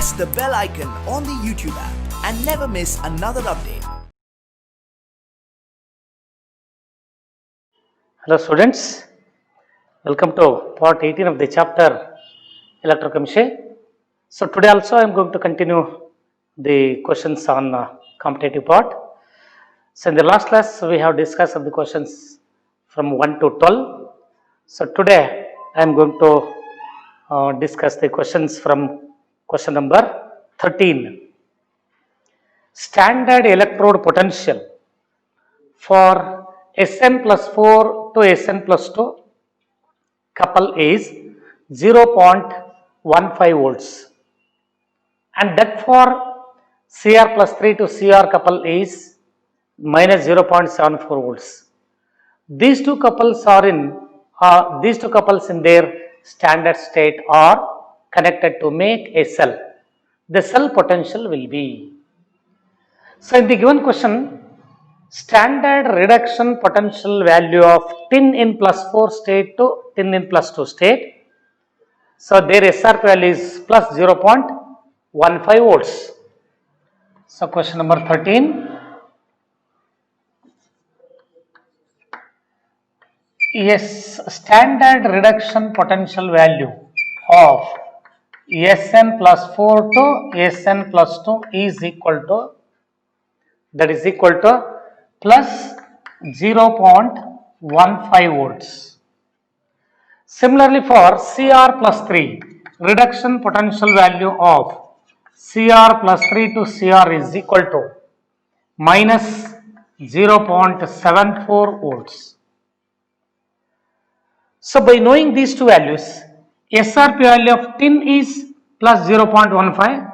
press the bell icon on the YouTube app and never miss another update. Hello students, welcome to part 18 of the chapter electrochemistry. So today also I am going to continue the questions on competitive part. So in the last class we have discussed the questions from 1 to 12. So today I am going to discuss the questions from question number 13. Standard electrode potential for Sn plus 4 to Sn plus 2 couple is 0.15 volts, and that for Cr plus 3 to Cr couple is minus 0.74 volts. These two couples in their standard state are connected to make a cell. The cell potential will be. So in the given question, standard reduction potential value of tin in plus 4 state to tin in plus 2 state. So their SRP value is plus 0.15 volts. So question number 13. Yes, standard reduction potential value of Sn plus 4 to Sn plus 2 is equal to, that is equal to plus 0.15 volts. Similarly for Cr plus 3, reduction potential value of Cr plus 3 to Cr is equal to minus 0.74 volts. So by knowing these two values, SRP value of tin is plus 0.15,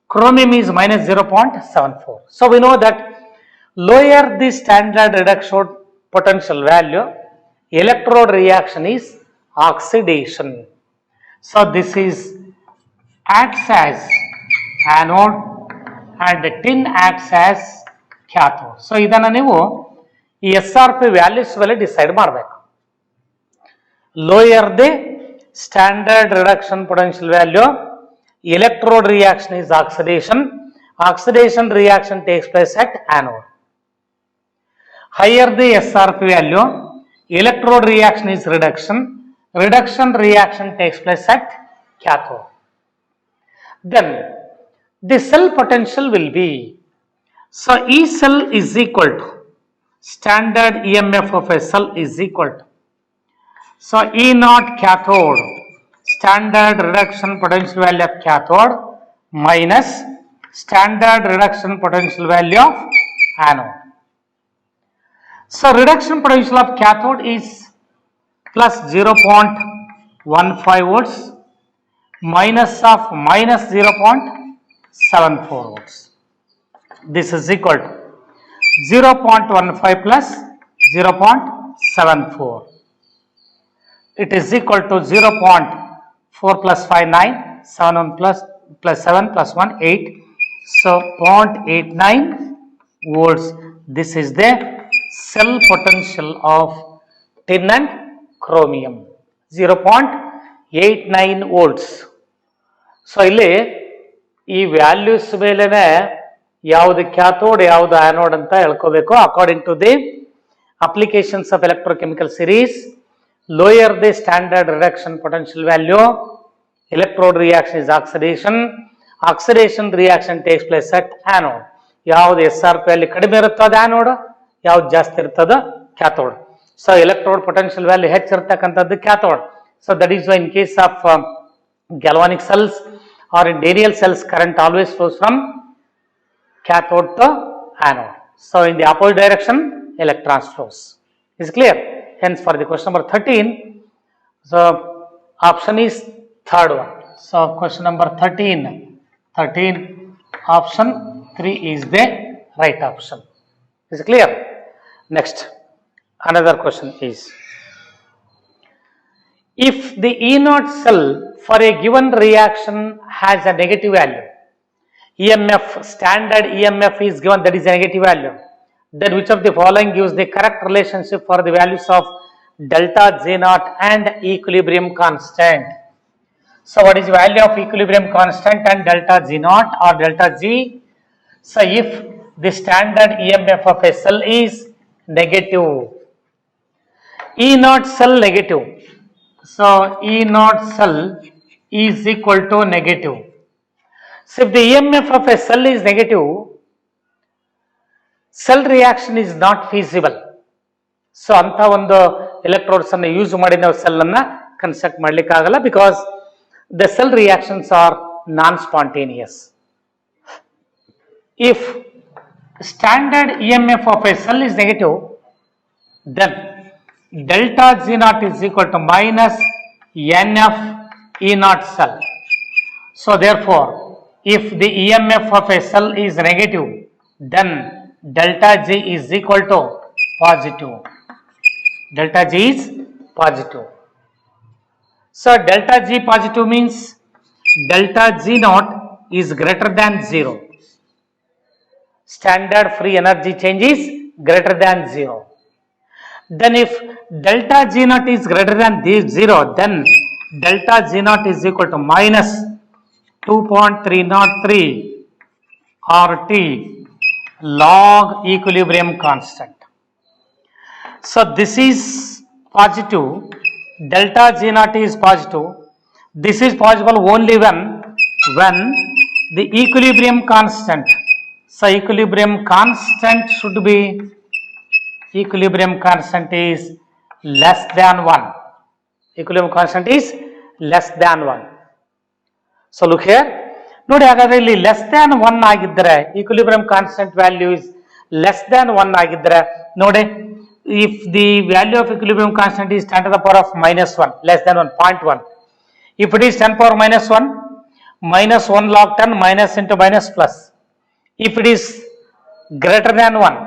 chromium is minus 0.74. So we know that lower the standard reduction potential value, electrode reaction is oxidation. So this is acts as anode and the tin acts as cathode. So ಇದನ್ನ ನೀವು ಈ SRP values ಮೇಲೆ decide ಮಾಡಬೇಕು. Lower the standard reduction potential value, electrode reaction is oxidation. Oxidation reaction takes place at anode. Higher the SRP value, electrode reaction is reduction. Reduction reaction takes place at cathode. Then the cell potential will be, so E cell is equal to standard EMF of a cell is equal to, so E naught cathode, standard reduction potential value of cathode minus standard reduction potential value of anode. So reduction potential of cathode is plus 0.15 volts minus of minus 0.74 volts. This is equal to 0.15 plus 0.74. It is equal to 0.4 plus 5, 9, 7 plus 7 plus 1, 8. So 0.89 volts. This is the cell potential of tin and chromium. 0.89 volts. So ಇಲ್ಲಿ ಈ values ಮೇಲೆನೆ ಯಾವುದು cathode ಯಾವುದು anode ಅಂತ ಹೇಳ್ಕೋಬೇಕು. According to the applications of electrochemical series, lower the standard reduction potential value, electrode reaction is oxidation. Oxidation reaction takes place at anode. ಯಾವುದು SRP ಅಲ್ಲಿ ಕಡಿಮೆ ಇರುತ್ತೋ ಅದು ಆನೋಡ್, ಯಾವ್ದು ಜಾಸ್ತಿ ಇರ್ತದೋ cathode. So electrode potential value ಹೆಚ್ಚಿರ್ತಕ್ಕಂಥದ್ದು cathode. So that is why in case of galvanic cells or in Daniell cells, current always flows from cathode to anode. So in the opposite direction, electrons flows. Is clear? Hence for the question number 13, so option is third one. So question number 13 option 3 is the right option. Is clear? Next, another question is, if the E naught cell for a given reaction has a negative value, EMF, standard EMF is given, that is a negative value, then which of the following gives the correct relationship for the values of delta J naught and equilibrium constant? So what is value of equilibrium constant and delta G naught or delta G? So if the standard EMF of a cell is negative, E naught cell negative. So E naught cell is equal to negative. So if the EMF of a cell is negative, cell reaction is not feasible. So anta ಒಂದು electrodes ಅನ್ನು use ಮಾಡಿ ನಾವು cell ಅನ್ನ construct ಮಾಡಲಿಕ್ಕೆ ಆಗಲ್ಲ, because the cell reactions are non-spontaneous. If standard EMF of a cell is negative, then delta G naught is equal to minus NF E naught cell. So therefore, if the EMF of a cell is negative, then delta G is equal to positive. Delta G is positive. So delta G positive means delta G naught is greater than 0. Standard free energy change is greater than 0. Then if delta G naught is greater than 0, then delta G naught is equal to minus 2.303 RT log equilibrium constant. So this is positive. Delta G naught is positive. This is possible only when the equilibrium constant. So equilibrium constant should be, equilibrium constant is less than 1. Equilibrium constant is less than 1. So look here. ನೋಡಿ ಹಾಗಾದ್ರೆ ಇಲ್ಲಿ less than 1 ಆಗಿದ್ದರೆ, equilibrium constant value is less than 1 ಆಗಿದ್ದರೆ ನೋಡಿ, if the value of equilibrium constant is 10 to the power of minus 1, less than 1, 0.1. If it is 10 power minus 1, minus 1 log 10 minus into minus plus. If it is greater than 1,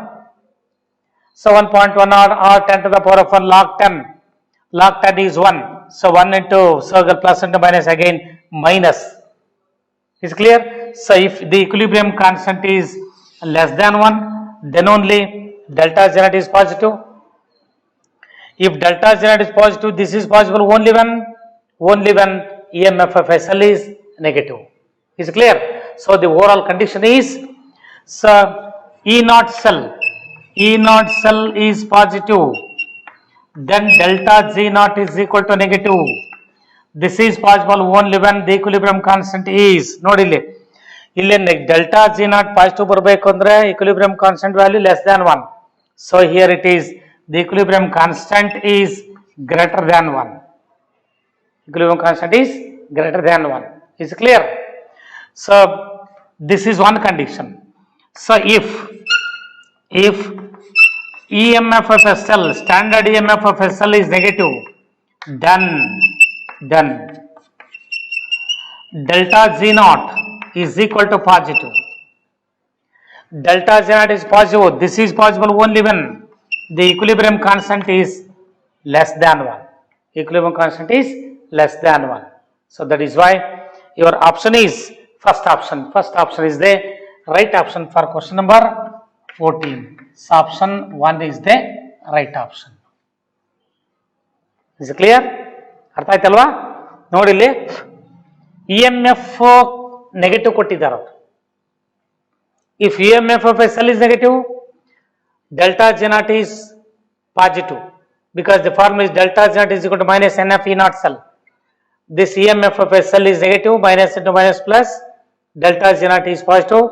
so 1.1 or 10 to the power of 1 log 10, log 10 is 1. So 1 into circle plus into minus again minus. Is clear? So if the equilibrium constant is less than 1, then only delta Z naught is positive. If delta Z naught is positive, this is possible only when EMF of a cell is negative. Is clear? So the overall condition is, so E naught cell is positive, then delta G naught is equal to negative. This is possible only when the equilibrium constant is, ನೋಡಿ ಇಲ್ಲಿ delta G naught positive ಬರಬೇಕು ಅಂದ್ರೆ equilibrium constant value less than 1. So here it is, the equilibrium constant is greater than 1. Equilibrium constant is greater than 1. Is clear? So this is one condition. So if EMF of a cell, standard EMF of a cell is negative, then delta G naught is equal to positive. Delta G naught is positive. This is possible only when the equilibrium constant is less than 1. Equilibrium constant is less than 1. So that is why your option is first option. First option is the right option for question number 14. So option 1 is the right option. Is it clear? ಅರ್ಥ ಆಯ್ತಲ್ವಾ? ನೋಡಿ ಇಲ್ಲಿ EMF negative ಕೊಟ್ಟಿದ್ದಾರೆ ಅವರು. If EMF of a cell is negative, delta G naught is positive, because the formula is delta G naught is equal to minus NF E naught cell. This EMF of a cell is negative, minus into minus plus, delta G naught is positive.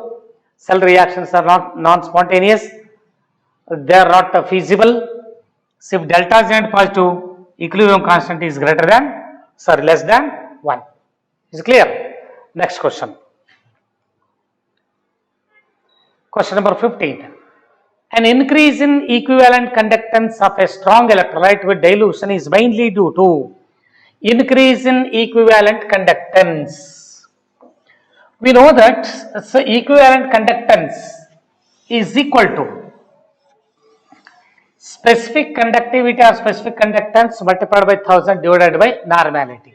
Cell reactions are not non-spontaneous, they are not feasible. So if delta G naught positive, equilibrium constant is greater than, sorry, less than 1. Is clear? Next question. Question number 15. An increase in equivalent conductance of a strong electrolyte with dilution is mainly due to increase in equivalent conductance. We know that so equivalent conductance is equal to specific conductivity or specific conductance multiplied by 1000 divided by normality.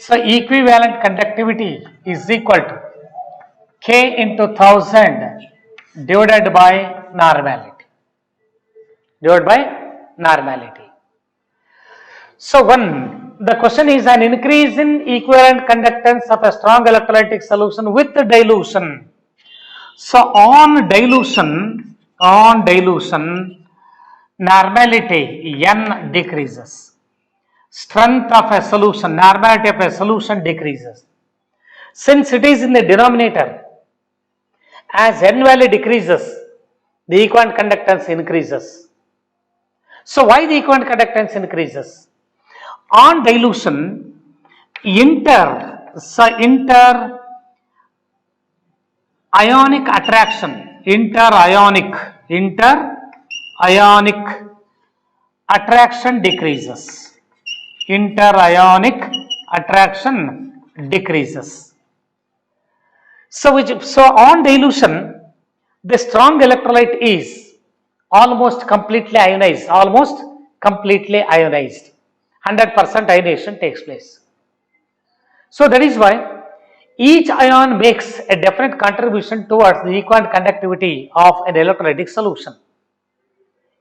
So equivalent conductivity is equal to K into 1000 divided by normality. Divided by normality. So when The question is an increase in equivalent conductance of a strong electrolytic solution with dilution. So on dilution, normality N decreases. Strength of a solution, normality of a solution decreases. Since it is in the denominator, as N value decreases, the equivalent conductance increases. So why the equivalent conductance increases? On dilution, inter-ionic attraction, inter-ionic attraction decreases. Inter-ionic attraction decreases. So on dilution, the strong electrolyte is almost completely ionized. 100% ionization takes place. So that is why each ion makes a definite contribution towards the equivalent conductivity of an electrolytic solution.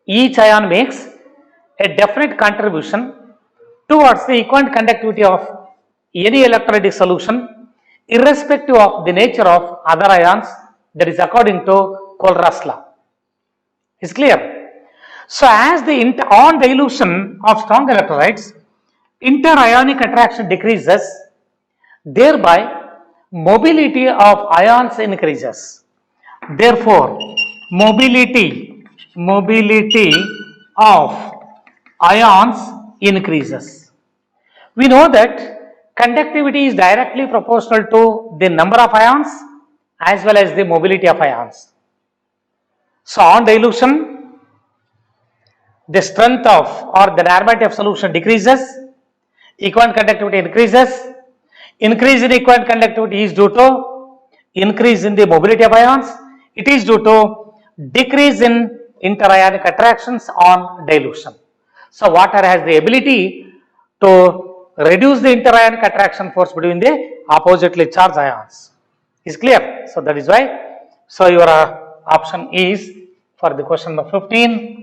Each ion makes a definite contribution towards the equivalent conductivity of any electrolytic solution, irrespective of the nature of other ions, that is according to Kohlraasch's law. Is clear? So as the on dilution of strong electrolytes, inter-ionic attraction decreases, thereby mobility of ions increases. Therefore, mobility of ions increases. We know that conductivity is directly proportional to the number of ions as well as the mobility of ions. So on dilution, the strength of or the normality of solution decreases, equivalent conductivity increases. Increase in equivalent conductivity is due to increase in the mobility of ions. It is due to decrease in inter-ionic attractions on dilution. So water has the ability to reduce the inter-ionic attraction force between the oppositely charged ions. Is clear? So that is why. So your option is for the question number 15.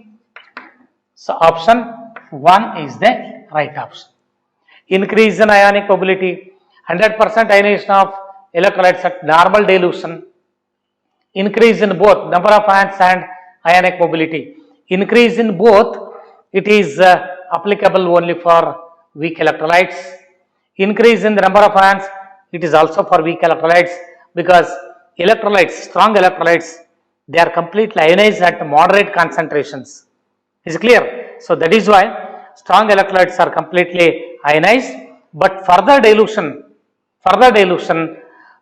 So option 1 is the right option. Increase in ionic mobility, 100% ionization of electrolytes at normal dilution. Increase in both number of ions and ionic mobility. Increase in both, it is applicable only for weak electrolytes. Increase in the number of ions, it is also for weak electrolytes, because electrolytes, strong electrolytes, they are completely ionized at moderate concentrations. Is clear? So that is why strong electrolytes are completely ionized, but further dilution,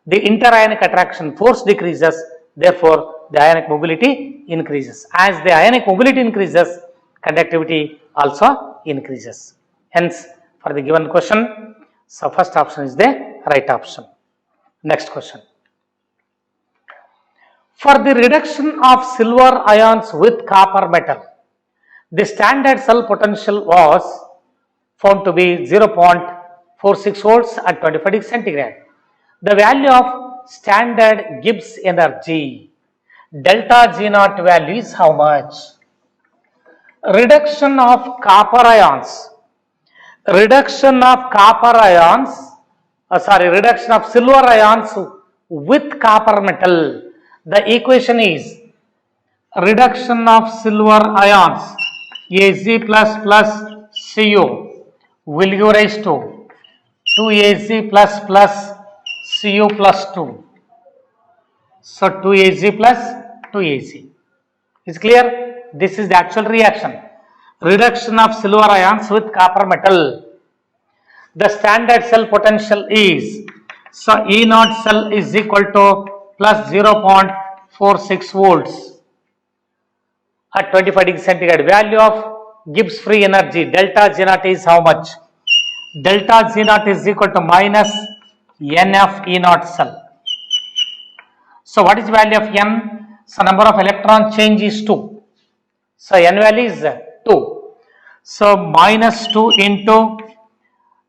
the inter-ionic attraction force decreases, therefore the ionic mobility increases. As the ionic mobility increases, conductivity also increases. Hence, for the given question, so first option is the right option. Next question. For the reduction of silver ions with copper metal, the standard cell potential was found to be 0.46 volts at 25 degrees centigrade. The value of standard Gibbs energy, delta G naught value is how much? Reduction of silver ions with copper metal. The equation is reduction of silver ions Ag plus Cu will give rise to 2Ag plus Cu plus 2. So 2Ag plus 2Ag. Is clear? This is the actual reaction. Reduction of silver ions with copper metal. The standard cell potential is, so E naught cell is equal to plus 0.46 volts at 25 degrees centigrade. Value of Gibbs free energy, delta G naught is how much? Delta G naught is equal to minus NF E naught cell. So what is the value of N? So number of electron change is 2. So N value is 2. So minus 2 into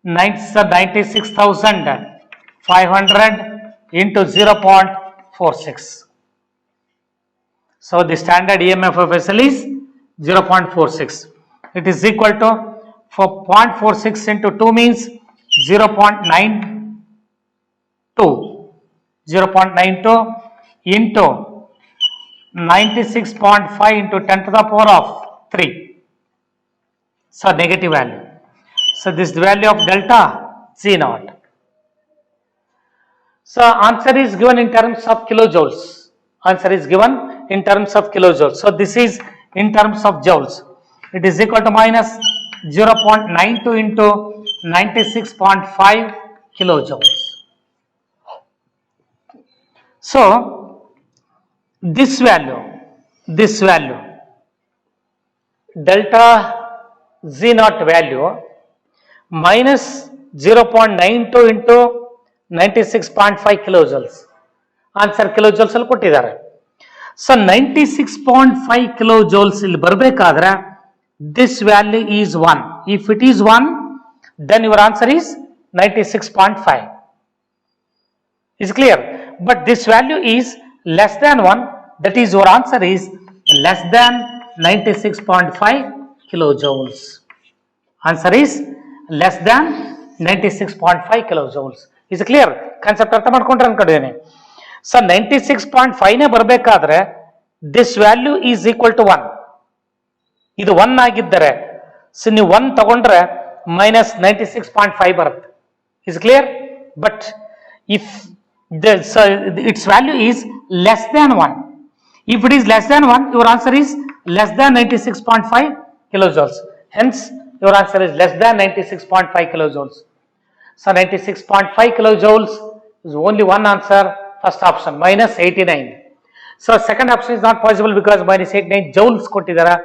96,500 into 0.46. So the standard EMF of vessel is 0.46. It is equal to for 0.46 into 2 means 0.92. 0.92 into 96.5 into 10 to the power of 3. So negative value. So this is the value of delta Z naught. So answer is given in terms of kilojoules. Answer is given in terms of kilojoules. So this is in terms of joules. It is equal to minus 0.92 into 96.5 kilojoules. So this value delta Z naught value minus 0.92 into 96.5 kilojoules. Answer kilojoules ಅಲ್ಲಿ ಕೊಟ್ಟಿದ್ದಾರೆ. So 96.5 kilojoules ಇಲ್ಲಿ ಬರಬೇಕಾದ್ರೆ this value is 1. If it is 1, then your answer is 96.5. Is clear? But this value is less than 1, that is your answer is less than 96.5 kilojoules. Answer is less than 96.5 kilojoules. Is clear? Concept ಅರ್ಥ ಮಾಡ್ಕೊಂಡ್ರೆ ಅನ್ಕೊಂಡಿದ್ದೀನಿ. So 96.5 ನೇ ಬರಬೇಕಾದ್ರೆ this value is equal to 1. ಇದು 1 ಆಗಿದ್ದರೆ so ನೀವು 1 ತಗೊಂಡ್ರೆ minus 96.5 ಬರುತ್ತೆ. Is clear? But if so its value is less than 1. If it is less than 1, your answer is less than 96.5 kilojoules. Hence, your answer is less than 96.5 kilojoules. So 96.5 kilojoules is only one answer. First option minus 89. So second option is not possible because minus 89 joules kottidara.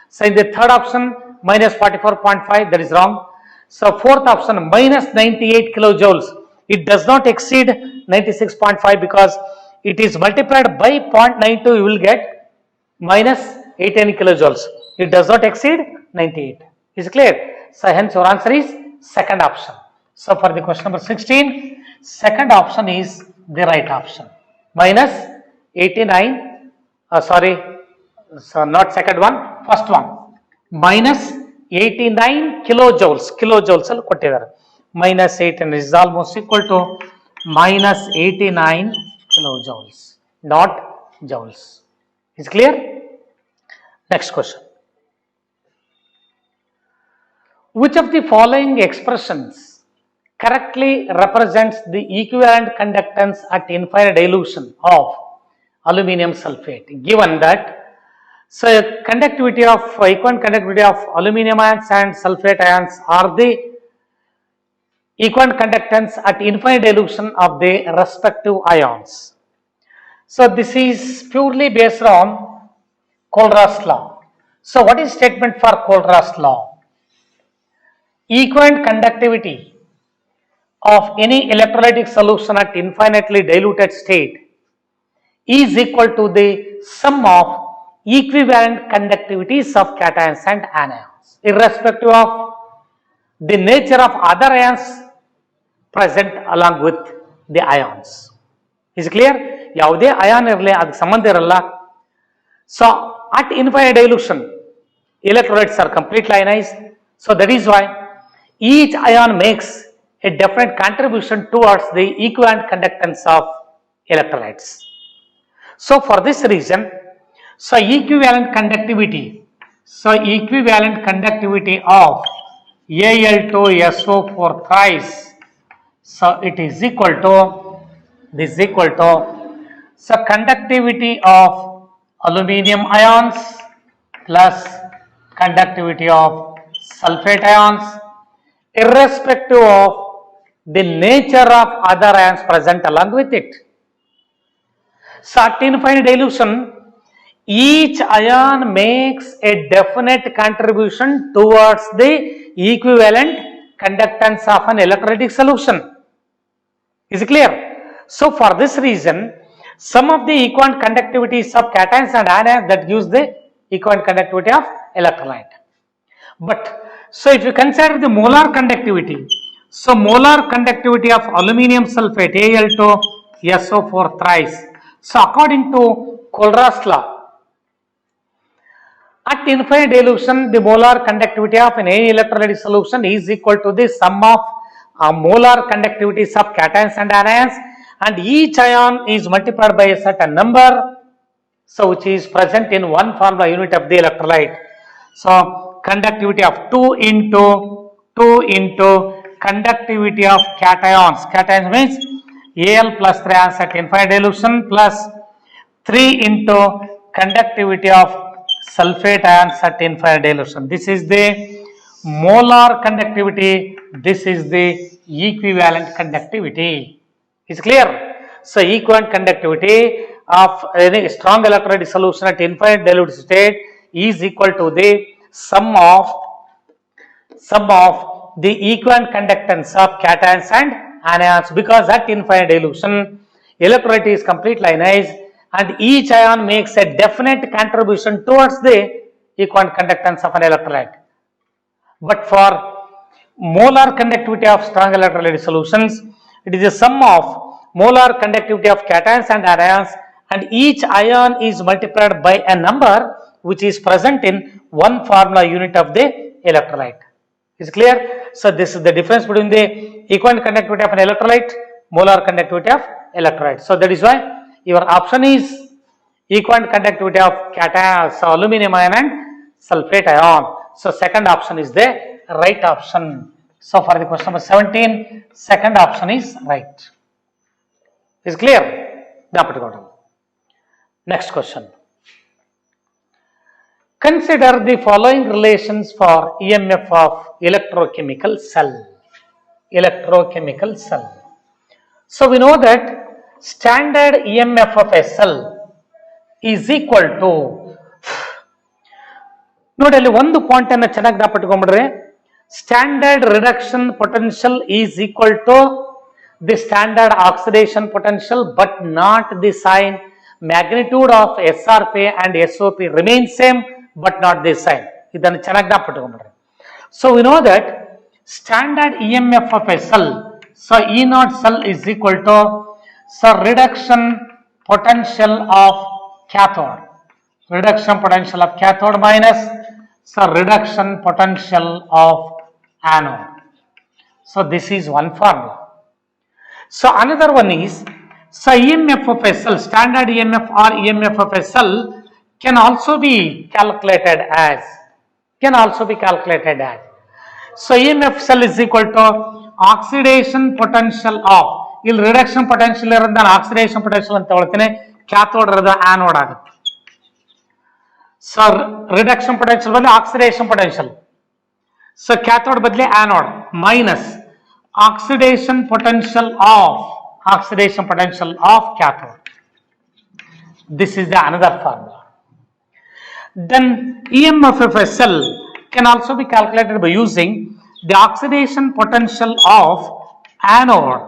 So in the third option minus 44.5, that is wrong. So fourth option minus 98 kilojoules. It does not exceed 96.5 because it is multiplied by 0.92, you will get minus 18 kilojoules. It does not exceed 98. Is it clear? So hence your answer is second option. So for the question number 16, second option is the right option. Minus 89, so not second one, first one. Minus 89 kilojoules. Kilojoules ಅಲ್ಲಿ ಕೊಟ್ಟಿದ್ದಾರೆ. Minus 18 is almost equal to minus 89 kilojoules, not joules. Is clear? Next question. Which of the following expressions correctly represents the equivalent conductance at infinite dilution of aluminum sulfate? Given that so conductivity of equivalent conductivity of aluminum ions and sulfate ions are the equivalent conductance at infinite dilution of the respective ions. So this is purely based on Kohlraasch law. So what is statement for Kohlraasch law? Equivalent conductivity of any electrolytic solution at infinitely diluted state is equal to the sum of equivalent conductivities of cations and anions, irrespective of the nature of other ions present along with the ions. Is it clear? ಯಾವುದೇ ion ಇರಲಿ ಅದಕ್ಕೆ ಸಂಬಂಧ ಇರಲ್ಲ. So at infinite dilution, electrolytes are completely ionized. So that is why each ion makes a definite contribution towards the equivalent conductance of electrolytes. So for this reason, so equivalent conductivity of Al2SO4 thrice, so it is equal to so conductivity of aluminum ions plus conductivity of sulfate ions, irrespective of the nature of other ions present along with it. So at infinite dilution, each ion makes a definite contribution towards the equivalent conductance of an electrolytic solution. Is it clear? So for this reason, some of the equivalent conductivities of cations and anions that gives the equivalent conductivity of electrolyte. But so if you consider the molar conductivity, so molar conductivity of aluminum sulfate Al2SO4 thrice. So according to Kohlraasch law, At infinite dilution, the molar conductivity of any electrolytic solution is equal to the sum of molar conductivities of cations and anions, and each ion is multiplied by a certain number, so which is present in one formula unit of the electrolyte. So conductivity of 2 into conductivity of cations. Cations means Al plus 3 ions at infinite dilution plus 3 into conductivity of sulfate ions at infinite dilution. This is the molar conductivity. This is the equivalent conductivity. Is clear? So equivalent conductivity of any strong electrolytic solution at infinite dilute state is equal to the sum of the equivalent conductance of cations and anions, because at infinite dilution electrolyte is completely ionized and each ion makes a definite contribution towards the equivalent conductance of an electrolyte. But for molar conductivity of strong electrolytic solutions, it is a sum of molar conductivity of cations and anions, and each ion is multiplied by a number which is present in one formula unit of the electrolyte. Is clear? So this is the difference between the equivalent conductivity of an electrolyte, molar conductivity of electrolyte. So that is why your option is equivalent conductivity of cations, so aluminum ion and sulfate ion. So second option is the right option. So for the question number 17, second option is right. Is clear? Next question. Consider the following relations for EMF of electrochemical cell. Electrochemical cell. So we know that standard EMF of a cell is equal to, ನೋಡಿ ಅಲ್ಲಿ ಒಂದು point ಅನ್ನು ಚೆನ್ನಾಗಿ ಜ್ಞಾಪಕಟ್ಕೊಂಡ್ಬಿಡ್ರಿ, standard reduction potential is equal to the standard oxidation potential but not the sign. Magnitude of SRP and SOP remain same but not the sign. ಇದನ್ನು ಚೆನ್ನಾಗಿ ಜ್ಞಾಪಕಟ್ಕೊಂಡ್ಬಿಡ್ರಿ. So we know that standard EMF of a cell, so E naught cell is equal to reduction potential of cathode. Reduction potential of cathode minus reduction potential of anode. So this is one formula. So another one is, so EMF of a cell, standard EMF or EMF of a cell can also be calculated as, so EMF cell is equal to oxidation potential of, ಇಲ್ಲಿ reduction potential ಇರೋದು ನಾನು oxidation potential ಅಂತ ಹೇಳ್ತೀನಿ, cathode ಇರೋದು anode ಆಗುತ್ತೆ. So reduction potential ಬದಲು oxidation potential, so cathode ಬದಲಿ anode minus oxidation potential of cathode. This is the another formula. Then EMF of a cell can also be calculated by using the oxidation potential of anode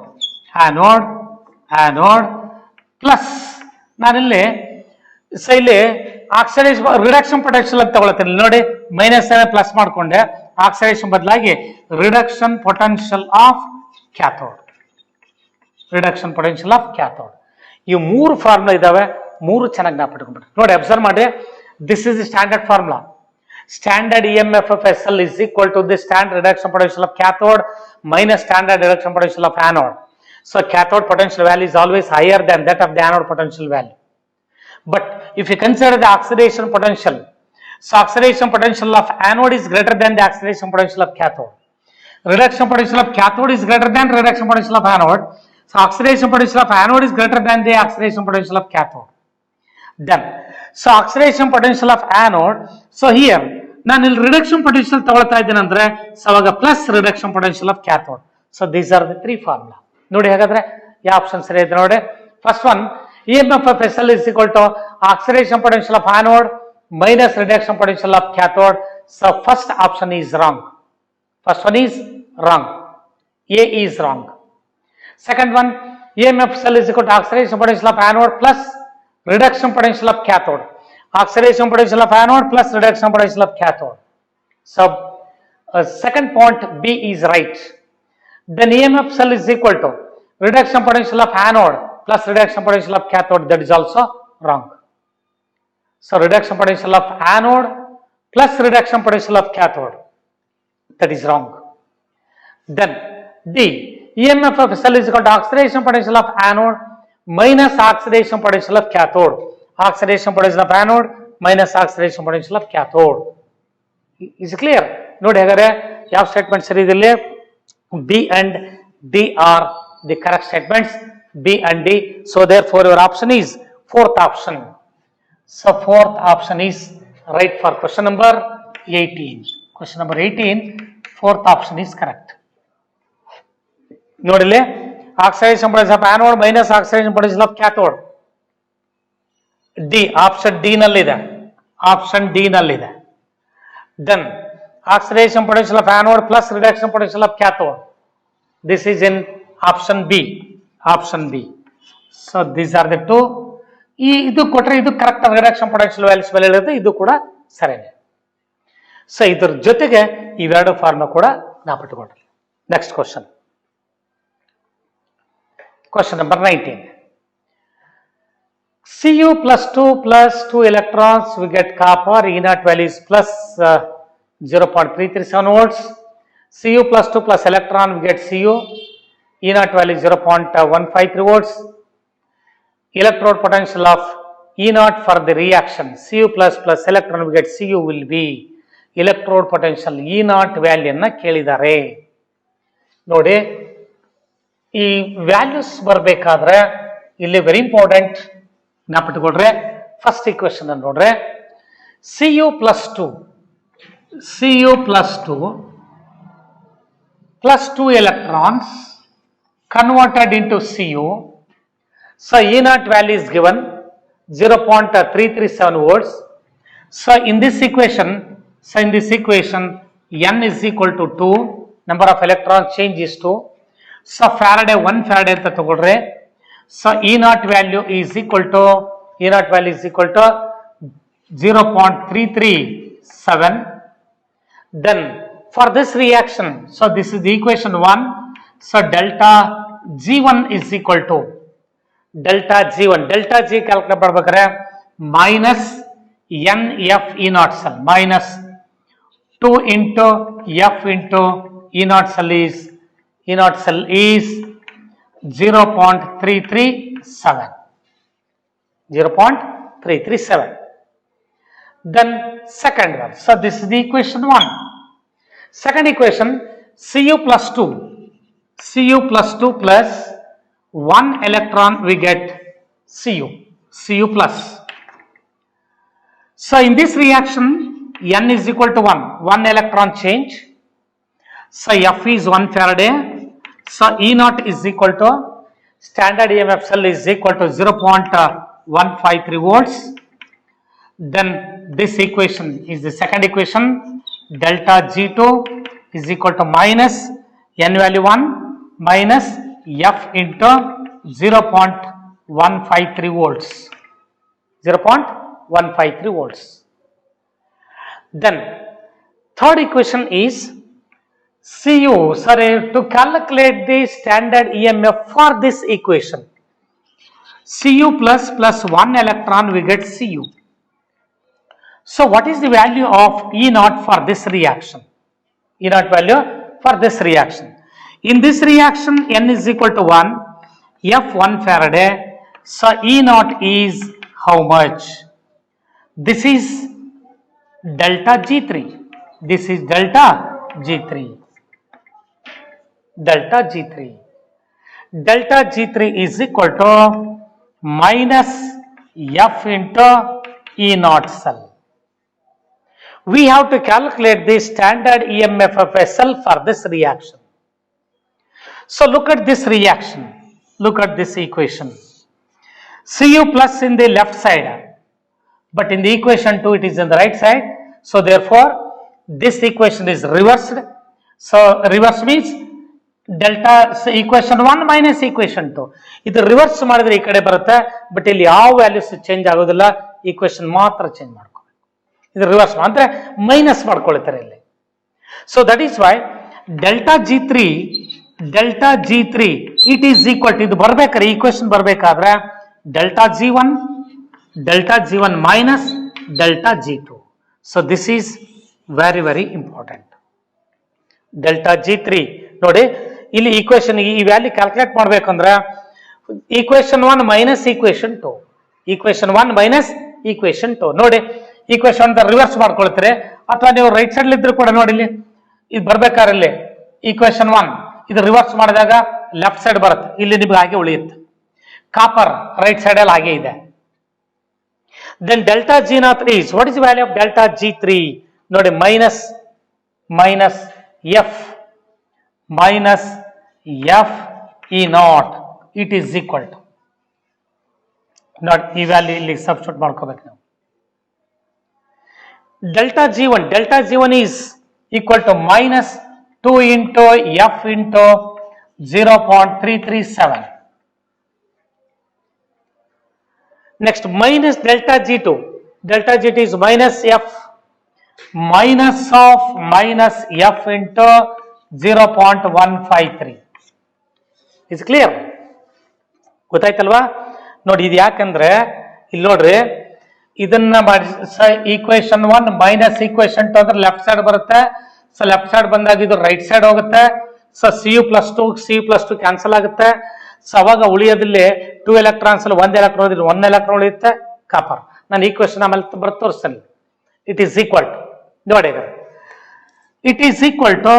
plus ನಾನಿಲ್ಲಿ oxidation reduction potential ಅಂತ ತಗೊಳ್ತೀನಿ ನೋಡಿ, minus plus ಮಾಡ್ಕೊಂಡೆ, oxidation ಬದಲಾಗಿ reduction potential of cathode, ಈ ಮೂರು formula ಇದಾವೆ, ಮೂರು ಚೆನ್ನಾಗಿ ಜ್ಞಾಪಕಟ್ಕೊಂಡ್ಬಿಟ್ರಿ. ನೋಡಿ ಅಬ್ಸರ್ವ್ ಮಾಡಿ, this is the standard formula. Standard EMF of a cell is equal to the standard reduction potential of cathode minus standard reduction potential of anode. So cathode potential value is always higher than that of the anode potential value. But if you consider the oxidation potential, so oxidation potential of anode is greater than the oxidation potential of cathode. Reduction potential of cathode is greater than reduction potential of anode. So oxidation potential of anode is greater than the oxidation potential of cathode. Then, so oxidation potential of anode, so here ನಾನು ಇಲ್ಲಿ reduction potential ತಗೊಳ್ತಾ ಇದ್ದೇನೆ ಅಂದ್ರೆ ಅವಾಗ plus reduction potential of cathode. So these are the three formula. ನೋಡಿ ಹಾಗಾದ್ರೆ ಯಾವ option ಸರಿ ಇದೆ ನೋಡಿ. First one, EMF of a cell is equal to oxidation potential of anode minus reduction potential of cathode. So first option is wrong. First one is wrong. A is wrong. Second one, EMF cell is equal to oxidation potential of anode plus reduction potential of cathode. Oxidation potential of anode plus reduction potential of cathode. So second point B is right. Then EMF cell is equal to reduction potential of anode plus reduction potential of cathode. That is also wrong. So reduction potential of anode plus reduction potential of cathode. That is wrong. Then D, EMF of cell is equal to oxidation potential of anode minus oxidation potential of cathode. Oxidation potential of anode minus oxidation potential of cathode. Is it clear? ನೋಡಿ ಹಾಗಾದ್ರೆ ಯಾವ statement ಸರಿ ಇದೆ ಇಲ್ಲಿ? B and D are the correct statements. B and D. So therefore your option is fourth option. So fourth option is right for question number 18. Question number 18, fourth option is correct. ನೋಡಿಲ್ಲಿ oxidation potential of anode minus oxidation potential of cathode. D, option D ನಲ್ಲಿದೆ. Option D ನಲ್ಲಿದೆ. Then oxidation potential of anode plus reduction potential of cathode. This is in option B. Option B. So these are the two. ಇದು ಕೊಟ್ಟರೆ ಇದು correct reduction potential values ಮೇಲೆ ಇರುತ್ತೆ, ಇದು ಕೂಡ ಸರಿನೇ. ಸೊ ಇದ್ರ ಜೊತೆಗೆ ಇವೆರಡು ಫಾರ್ಮ್ ಕೂಡ ಜ್ಞಾಪಕಟ್ಕೊಂಡ್ರಿ. Next question, question number 19. Cu plus 2 electrons, we get copper, E naught value is plus 0.337 volts. Cu plus 2 plus electron, we get Cu, E naught value is 0.153 volts. Electrode potential of E naught for the reaction, Cu plus electron, we get Cu will be electrode potential E naught value ಅನ್ನ ಕೇಳಿದ್ದಾರೆ. ನೋಡಿ, ಈ values ಬರಬೇಕಾದ್ರೆ ಇಲ್ಲಿ very important ಜ್ಞಾಪಕಟ್ಕೊಳ್ರೆ. First equation ಅನ್ನು ನೋಡ್ರೆ, Cu plus 2 electrons converted into Cu. So E naught value is given 0.337 volts. So in this equation, N is equal to 2, number of electrons change is 2. So Faraday 1 Faraday ಅಂತ ತಗೊಳ್ರೆ. So E naught value is equal to 0.337. Then for this reaction, so this is the equation 1. So delta G1 is equal to delta G1. Delta G calculate ಮಾಡಬೇಕಾದ್ರೆ minus NF E naught cell minus 2 into F into E naught cell is 0.337. Then second one. So this is the equation 1. Second equation, Cu plus 2 plus 1 electron, we get Cu plus. So in this reaction, N is equal to 1 electron change. So F is 1 Faraday. So E naught is equal to standard EMF cell is equal to 0.153 volts. Then this equation is the second equation. Delta G2 is equal to minus N value 1 minus F into 0.153 volts. 0.153 volts. Then third equation is Cu, to calculate the standard EMF for this equation, Cu plus 1 electron, we get Cu. So what is the value of E naught for this reaction? E naught value for this reaction. In this reaction, N is equal to 1, F 1 Faraday. So E naught is how much? This is delta G3. This is delta G3. Delta G3. Delta G3 is equal to minus F into E naught cell. We have to calculate the standard EMF of a cell for this reaction. So look at this reaction. Look at this equation. Cu plus in the left side, but in the equation 2 it is in the right side. So therefore this equation is reversed. So reverse means delta equation 1 minus equation 2. ಇದು reverse ಮಾಡಿದ್ರೆ ಈ ಕಡೆ ಬರುತ್ತೆ, but ಇಲ್ಲಿ ಯಾವ values change ಆಗೋದಿಲ್ಲ, equation ಮಾತ್ರ change ಮಾಡ್ಕೋಬೇಕು. ಇದು ರಿವರ್ಸ್ ಅಂದ್ರೆ ಮೈನಸ್ ಮಾಡ್ಕೊಳ್ತಾರೆ ಇಲ್ಲಿ. So that is why delta G3 it is equal to, ಇದು ಬರ್ಬೇಕಾದ್ರೆ ಈಕ್ವೇಶನ್ ಬರ್ಬೇಕಾದ್ರೆ delta G1 minus delta G2. So this is very very important. Delta G3 ನೋಡಿ, ಇಲ್ಲಿ ಈಕ್ವೇಶನ್ ಈ ವ್ಯಾಲ್ಯೂ ಕ್ಯಾಲ್ಕುಲೇಟ್ ಮಾಡ್ಬೇಕಂದ್ರೆ equation 1 minus equation 2, equation 1 minus equation 2. ನೋಡಿ, equation reverse ಮಾಡ್ಕೊಳ್ತೀರಿ, ಅಥವಾ ನೀವು ರೈಟ್ ಸೈಡ್ ಇದ್ರು ಕೂಡ ನೋಡಿ, ಇಲ್ಲಿ ಇದು ಬರ್ಬೇಕಾದ್ರೆ ಇಲ್ಲಿ ಈಕ್ವೇಶನ್ 1 ಇದು ರಿವರ್ಸ್ ಮಾಡಿದಾಗ ಲೆಫ್ಟ್ ಸೈಡ್ ಬರುತ್ತೆ, ಇಲ್ಲಿ ನಿಮ್ಗೆ ಹಾಗೆ ಉಳಿಯುತ್ತೆ. ಕಾಪರ್ ರೈಟ್ ಸೈಡ್ ಅಲ್ಲಿ ಹಾಗೆ ಇದೆ. Then delta G0 is, what is the value of delta G3? ನೋಡಿ, minus F E0 it is equal to ನೋಡಿ, ಈ ವ್ಯಾಲ್ಯೂ ಇಲ್ಲಿ ಸಬ್ಸ್ಟಿಟ್ಯೂಟ್ ಮಾಡ್ಕೋಬೇಕು ನಾವು. Delta G1 is equal to minus 2 into F into 0.337. Next, minus delta G2 is minus F minus of minus F into 0.153. Is clear? ಗೊತ್ತಾಯ್ತಲ್ವಾ? ನೋಡಿ, ಇದು ಯಾಕಂದ್ರೆ ಇಲ್ಲಿ ನೋಡ್ರಿ, ಇದನ್ನ ಮಾಡಿ ಈಕ್ವೇಶನ್ 1 ಮೈನಸ್ ಈಕ್ವೇಶನ್ 2 ಅಂದ್ರೆ ಲೆಫ್ಟ್ ಸೈಡ್ ಬರುತ್ತೆ. ಸೊ ಲೆಫ್ಟ್ ಸೈಡ್ ಬಂದಾಗ ಇದು ರೈಟ್ ಸೈಡ್ ಹೋಗುತ್ತೆ. ಸೊ Cu+2 ಕ್ಯಾನ್ಸಲ್ ಆಗುತ್ತೆ. ಸೊ ಅವಾಗ ಉಳಿಯೋದಿಲ್ಲಿ 2 ಎಲೆಕ್ಟ್ರಾನ್ಸ್ ಅಲ್ಲಿ 1 ಎಲೆಕ್ಟ್ರಾನ್ 1 ಎಲೆಕ್ಟ್ರಾನ್ ಉಳಿಯುತ್ತೆ, ಕಾಪರ್. ನಾನು ಈಕ್ವೇಶನ್ ಆಮೇಲೆ ತೋರಿಸ್ತೇನೆ. ಇಟ್ ಈಸ್ ಈಕ್ವಲ್ ಟು ನೋಡಿ, it is equal to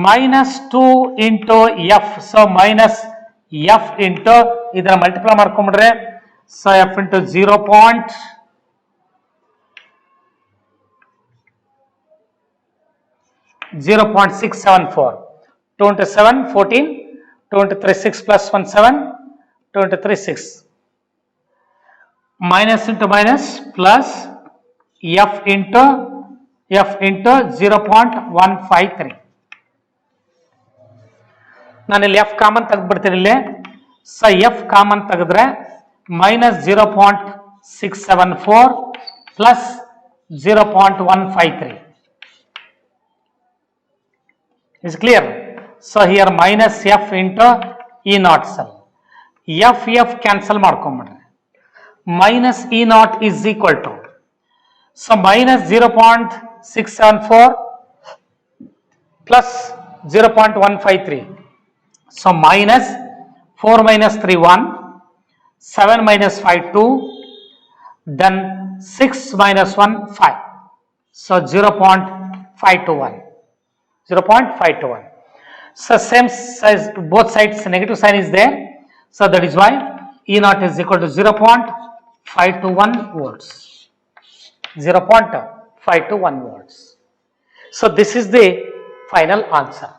minus 2 into F. So minus F into ಇದನ್ನ ಮಲ್ಟಿಪ್ಲೈ ಮಾಡ್ಕೊಂಡ್ಬಿಡ್ರೆ, so F into 0.674. 2 into 7, 14. 2 into 3, 6 plus 1, 7. 2 into 3, 6. Minus into minus plus F into 0.153. ನಾನು ಇಲ್ಲಿ F common ತೆಗೆದ್ಬಿಡ್ತೀನಿ ಇಲ್ಲಿ. So F common ತೆಗೆದ್ರೆ minus 0.674 plus 0.153. Is clear? So here minus F into E0 cell. F cancel ಮಾಡ್ಕೊಂಡ್ಬಿಡ್ರಿ. Minus E0 is equal to, so minus 0.674 plus 0.153. So minus 4 minus 3 1, 7 minus 5 2, then 6 minus 1 5. So 0.521. 0.521. So same size, both sides negative sign is there. So that is why E0 is equal to 0.521 volts. 0.521 volts. So this is the final answer.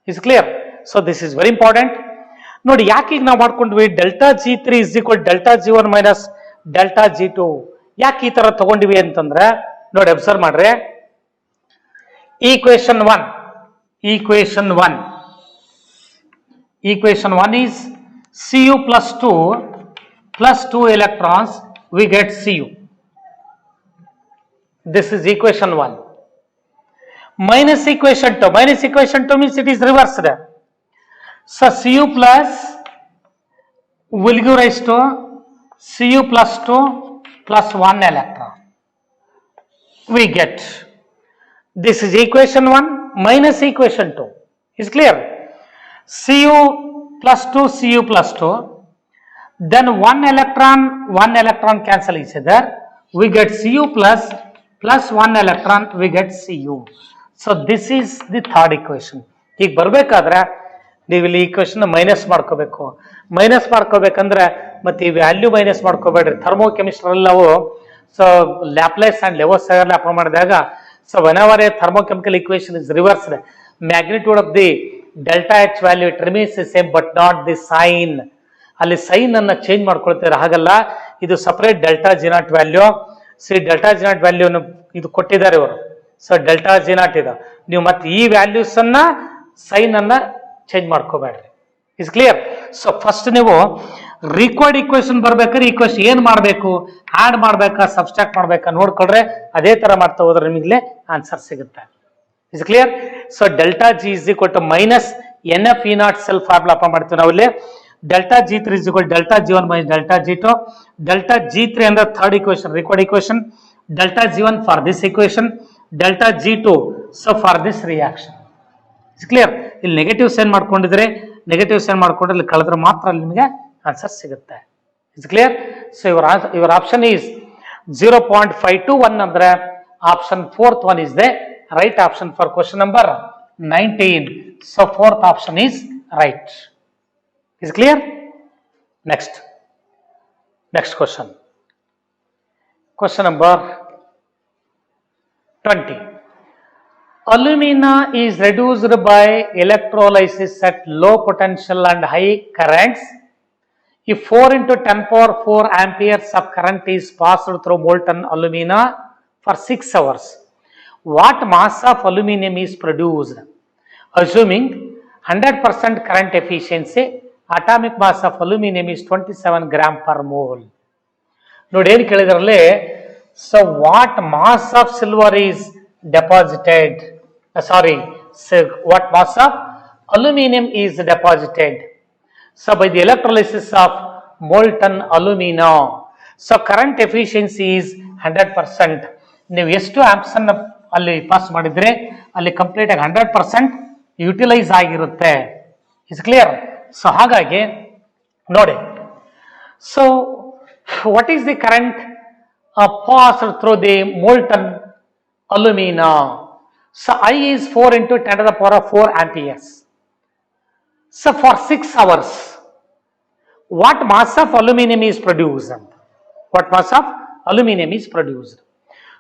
Is clear? So this is very important. ನೋಡಿ, ಯಾಕೆ ಈಗ ನಾವು ಮಾಡ್ಕೊಂಡ್ವಿ delta G3 is equal delta G1 minus delta G2. ಯಾಕೆ ಈ ತರ ತಗೊಂಡಿವಿ ಅಂತಂದ್ರೆ ನೋಡಿ, ಅಬ್ಸರ್ವ್ ಮಾಡ್ರಿ. Equation 1 is Cu plus 2 electrons, we get Cu. This is equation 1. Minus equation 2 means it is reversed. So Cu plus will give rise to Cu plus 2 plus 1 electron. We get, this is equation 1 minus equation 2. Is clear? Cu plus 2, then 1 electron cancel each other. We get Cu plus 1 electron, we get Cu. So this is the third equation. ಈಗ ಬರಬೇಕಾದ್ರೆ ನೀವು ಇಲ್ಲಿ equation minus ಮಾಡ್ಕೋಬೇಕು. Minus ಮಾಡ್ಕೋಬೇಕಂದ್ರೆ ಮತ್ತೆ ಈ value minus ಮಾಡ್ಕೋಬೇಡ್ರಿ. ಥರ್ಮೋಕೆಮಿಸ್ಟ್ರಿ ನಾವು so Laplace and ಲೆವೋಸೈರ್ apply ಮಾಡಿದಾಗ, so whenever a thermochemical equation is reversed, magnitude of the delta H value it remains the same but not the sign. ಅಲ್ಲಿ ಸೈನ್ ಅನ್ನ change ಮಾಡ್ಕೊಳ್ತೀರ, ಹಾಗಲ್ಲ. ಇದು separate delta G0 value. C delta G0 value ಇದು ಕೊಟ್ಟಿದ್ದಾರೆ ಇವರು. So delta G0 ಇದು, ನೀವು ಮತ್ತೆ ಈ ವ್ಯಾಲ್ಯೂಸ್ ಅನ್ನ ಸೈನ್ ಅನ್ನ ಚೇಂಜ್ ಮಾಡ್ಕೋಬೇಡ್ರಿ. Is clear? ಸೊ ಫಸ್ಟ್ ನೀವು ರಿಕ್ವೈರ್ಡ್ ಈಕ್ವೇಶನ್ ಬರ್ಬೇಕಾದ್ರೆ ಈಕ್ವೇಶನ್ ಏನ್ ಮಾಡಬೇಕು, ಆಡ್ ಮಾಡ್ಬೇಕಾ ಸಬ್ಸ್ಟ್ರಾಕ್ಟ್ ಮಾಡ್ಬೇಕಾ ನೋಡ್ಕೊಳ್ರೆ, ಅದೇ ತರ ಮಾಡ್ತಾ ಹೋದ್ರೆ ನಿಮಗ್ಲೇ ಆನ್ಸರ್ ಸಿಗುತ್ತೆ. Is clear? So delta G is equal to minus NF E0 cell formula apply ಮಾಡ್ತೀವಿ ನಾವು ಇಲ್ಲಿ. Delta G3 is equal to delta G1 minus delta G2. Delta G3 ಅಂದ್ರೆ third equation, required equation. delta G1 for this equation, delta G2 so for this reaction. It's clear? ಇಲ್ಲಿ negatives ಏನ್ ಮಾಡ್ಕೊಂಡಿದ್ರೆ negatives ಏನ್ ಮಾಡ್ಕೊಂಡ್ರೆ ಇಲ್ಲಿ ಕಳೆದ್ರೆ ಮಾತ್ರ ಅಲ್ಲಿ ನಿಮಗೆ ಆನ್ಸರ್ ಸಿಗುತ್ತೆ. It's clear? So your option is 0.521 ಅಂದ್ರೆ option 4th one is the right option for question number 19. So 4th option is right. Is clear? Next question. Question number 20. Alumina is reduced by electrolysis at low potential and high currents. If 4 into 10 power 4 amperes of current is passed through molten alumina for 6 hours, what mass of aluminum is produced? Assuming 100% current efficiency, atomic mass of aluminum is 27 gram per mole. ನೋಡಿ ಏನು ಕೇಳಿದ್ರಲ್ಲಿ, so what mass of silver is deposited? What mass of aluminum is deposited? So by the electrolysis of molten alumina, so current efficiency is 100%. ನೀವು ಎಷ್ಟು amps ಅನ್ನು ಅಲ್ಲಿ pass ಮಾಡಿದ್ರೆ ಅಲ್ಲಿ complete ಆಗಿ 100% utilise ಆಗಿರುತ್ತೆ. It's clear? ಸೊ ಹಾಗಾಗಿ ನೋಡಿ, so what is the current passed through the molten alumina? So I is 4 into 10 to the power of 4 amperes. So for 6 hours, what mass of aluminum is produced? What mass of aluminum is produced?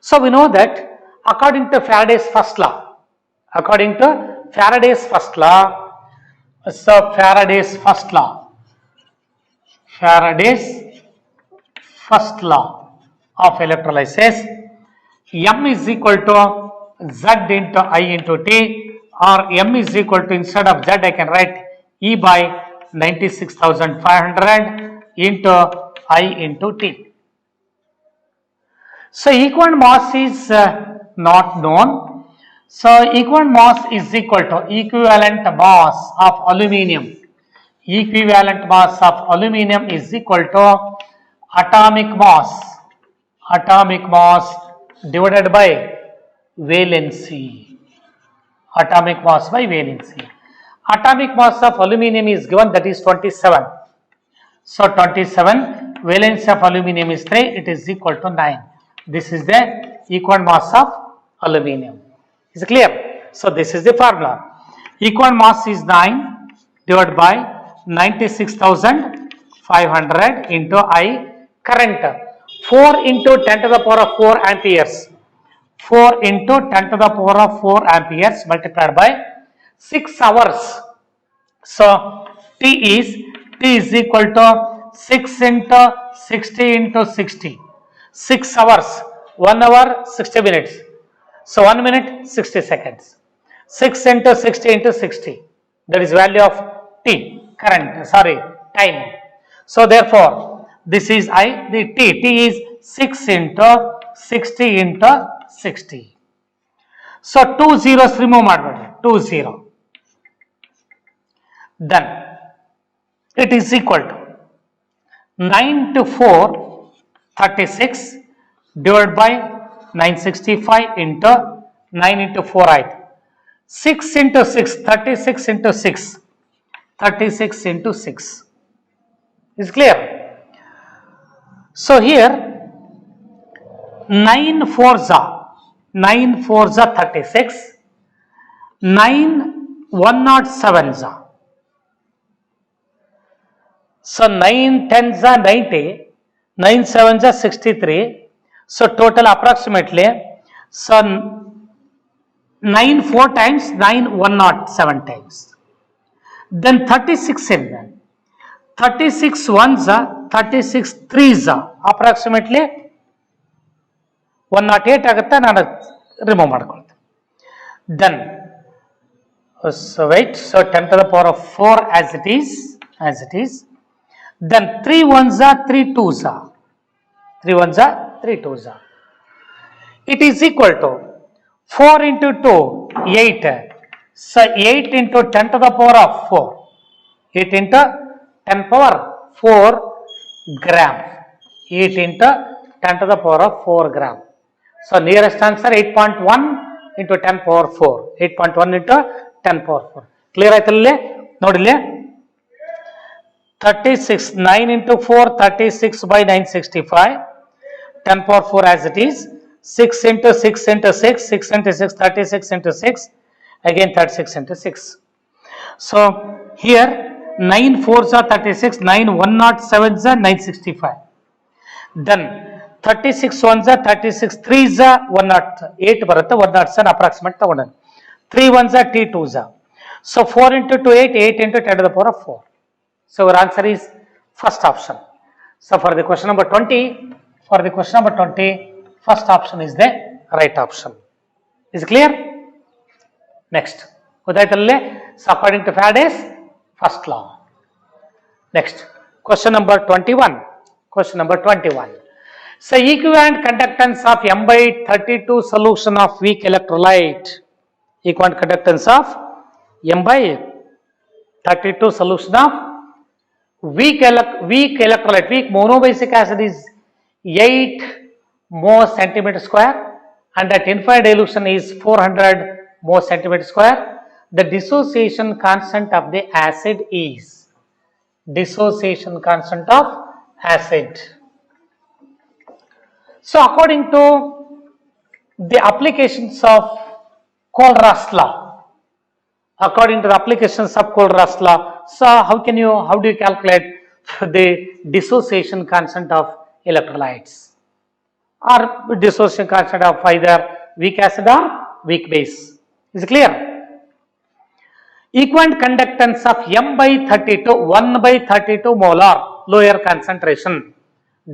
So we know that according to Faraday's first law, so Faraday's first law of electrolysis, M is equal to Z into I into T, or M is equal to, instead of Z I can write E by 96,500 into I into T. So equivalent mass is not known. So equivalent mass is equal to equivalent mass of aluminium. Equivalent mass of aluminium is equal to atomic mass divided by valency. Atomic mass by valency. Atomic mass of aluminum is given, that is 27. So 27, valence of aluminum is 3, it is equal to 9. This is the equivalent mass of aluminum. Is it clear? So this is the formula. Equivalent mass is 9 divided by 96,500 into I. Current 4 into 10 to the power of 4 amperes. 4 into 10 to the power of 4 amperes multiplied by 6 hours. So T is equal to 6 into 60 into 60. 6 hours, 1 hour 60 minutes. So 1 minute 60 seconds. 6 into 60 into 60. That is value of T, time. So therefore this is I, the T is 6 into 60 into 60. So 2 zeros remove ಮಾಡಬೇಡಿ, 2 0. Then it is equal to 9 to 4 36 divided by 965 into 9 into 4 ಆಯ್ತು. 6 into 6, 36 into 6, 36 into 6. Is clear? So here 9 4s are 36, 9 107s are. So 9 10s are 90, 9 7s are 63. So total approximately, so 9 4 times, 9 107 times. Then 36 in them. 36 1s are, 36 3s are approximately 108 ಆಗುತ್ತೆ. ನಾನು remove ಮಾಡ್ಕೊಳ್ತೇನೆ. Then so wait, so 10 to the power of 4 as it is. Then 3 1s are, 3 2s are. 3 1s are, 3 2s are. It is equal to 4 into 2, 8. So 8 into 10 to the power of 4. 8 into 10 power 4 gram. 8 into 10 to the power of 4 gram. So nearest answer 8.1 into 10 power 4. 8.1 into 10 power 4. Clear ಆಯ್ತಲ್ಲೇ ನೋಡಿಲ್ಲೇ 36 9 into 4 36 by 965. 10 power 4 as it is. 6 into 6 into 6 6 into 6 36 into 6 again 36 into 6. So here 9 4s are 36, 9 107s are 965. Then 36 1s are 36, 3s are 108 ಬರುತ್ತೆ 107 approximate ತಗೊಂಡನು 3 1s are T 2s are. So 4 into 2 8 into 10 to the power of 4. So our answer is first option. So for the question number 20, first option is the right option. Is it clear? Next. So according to Faraday's first law. Next. Question number 21. So equivalent conductance of M by 32 solution of weak electrolyte. Equivalent conductance of M by 32 solution of weak electrolyte. Weak monobasic acid is 8 mole centimeter square and at infinite dilution is 400 mole centimeter square. The dissociation constant of the acid is acid. So according to the applications of Kohlraasch law, so how do you calculate the dissociation constant of electrolytes or dissociation constant of either weak acid or weak base? Is it clear? Equivalent conductance of M by 32 1 by 32 molar lower concentration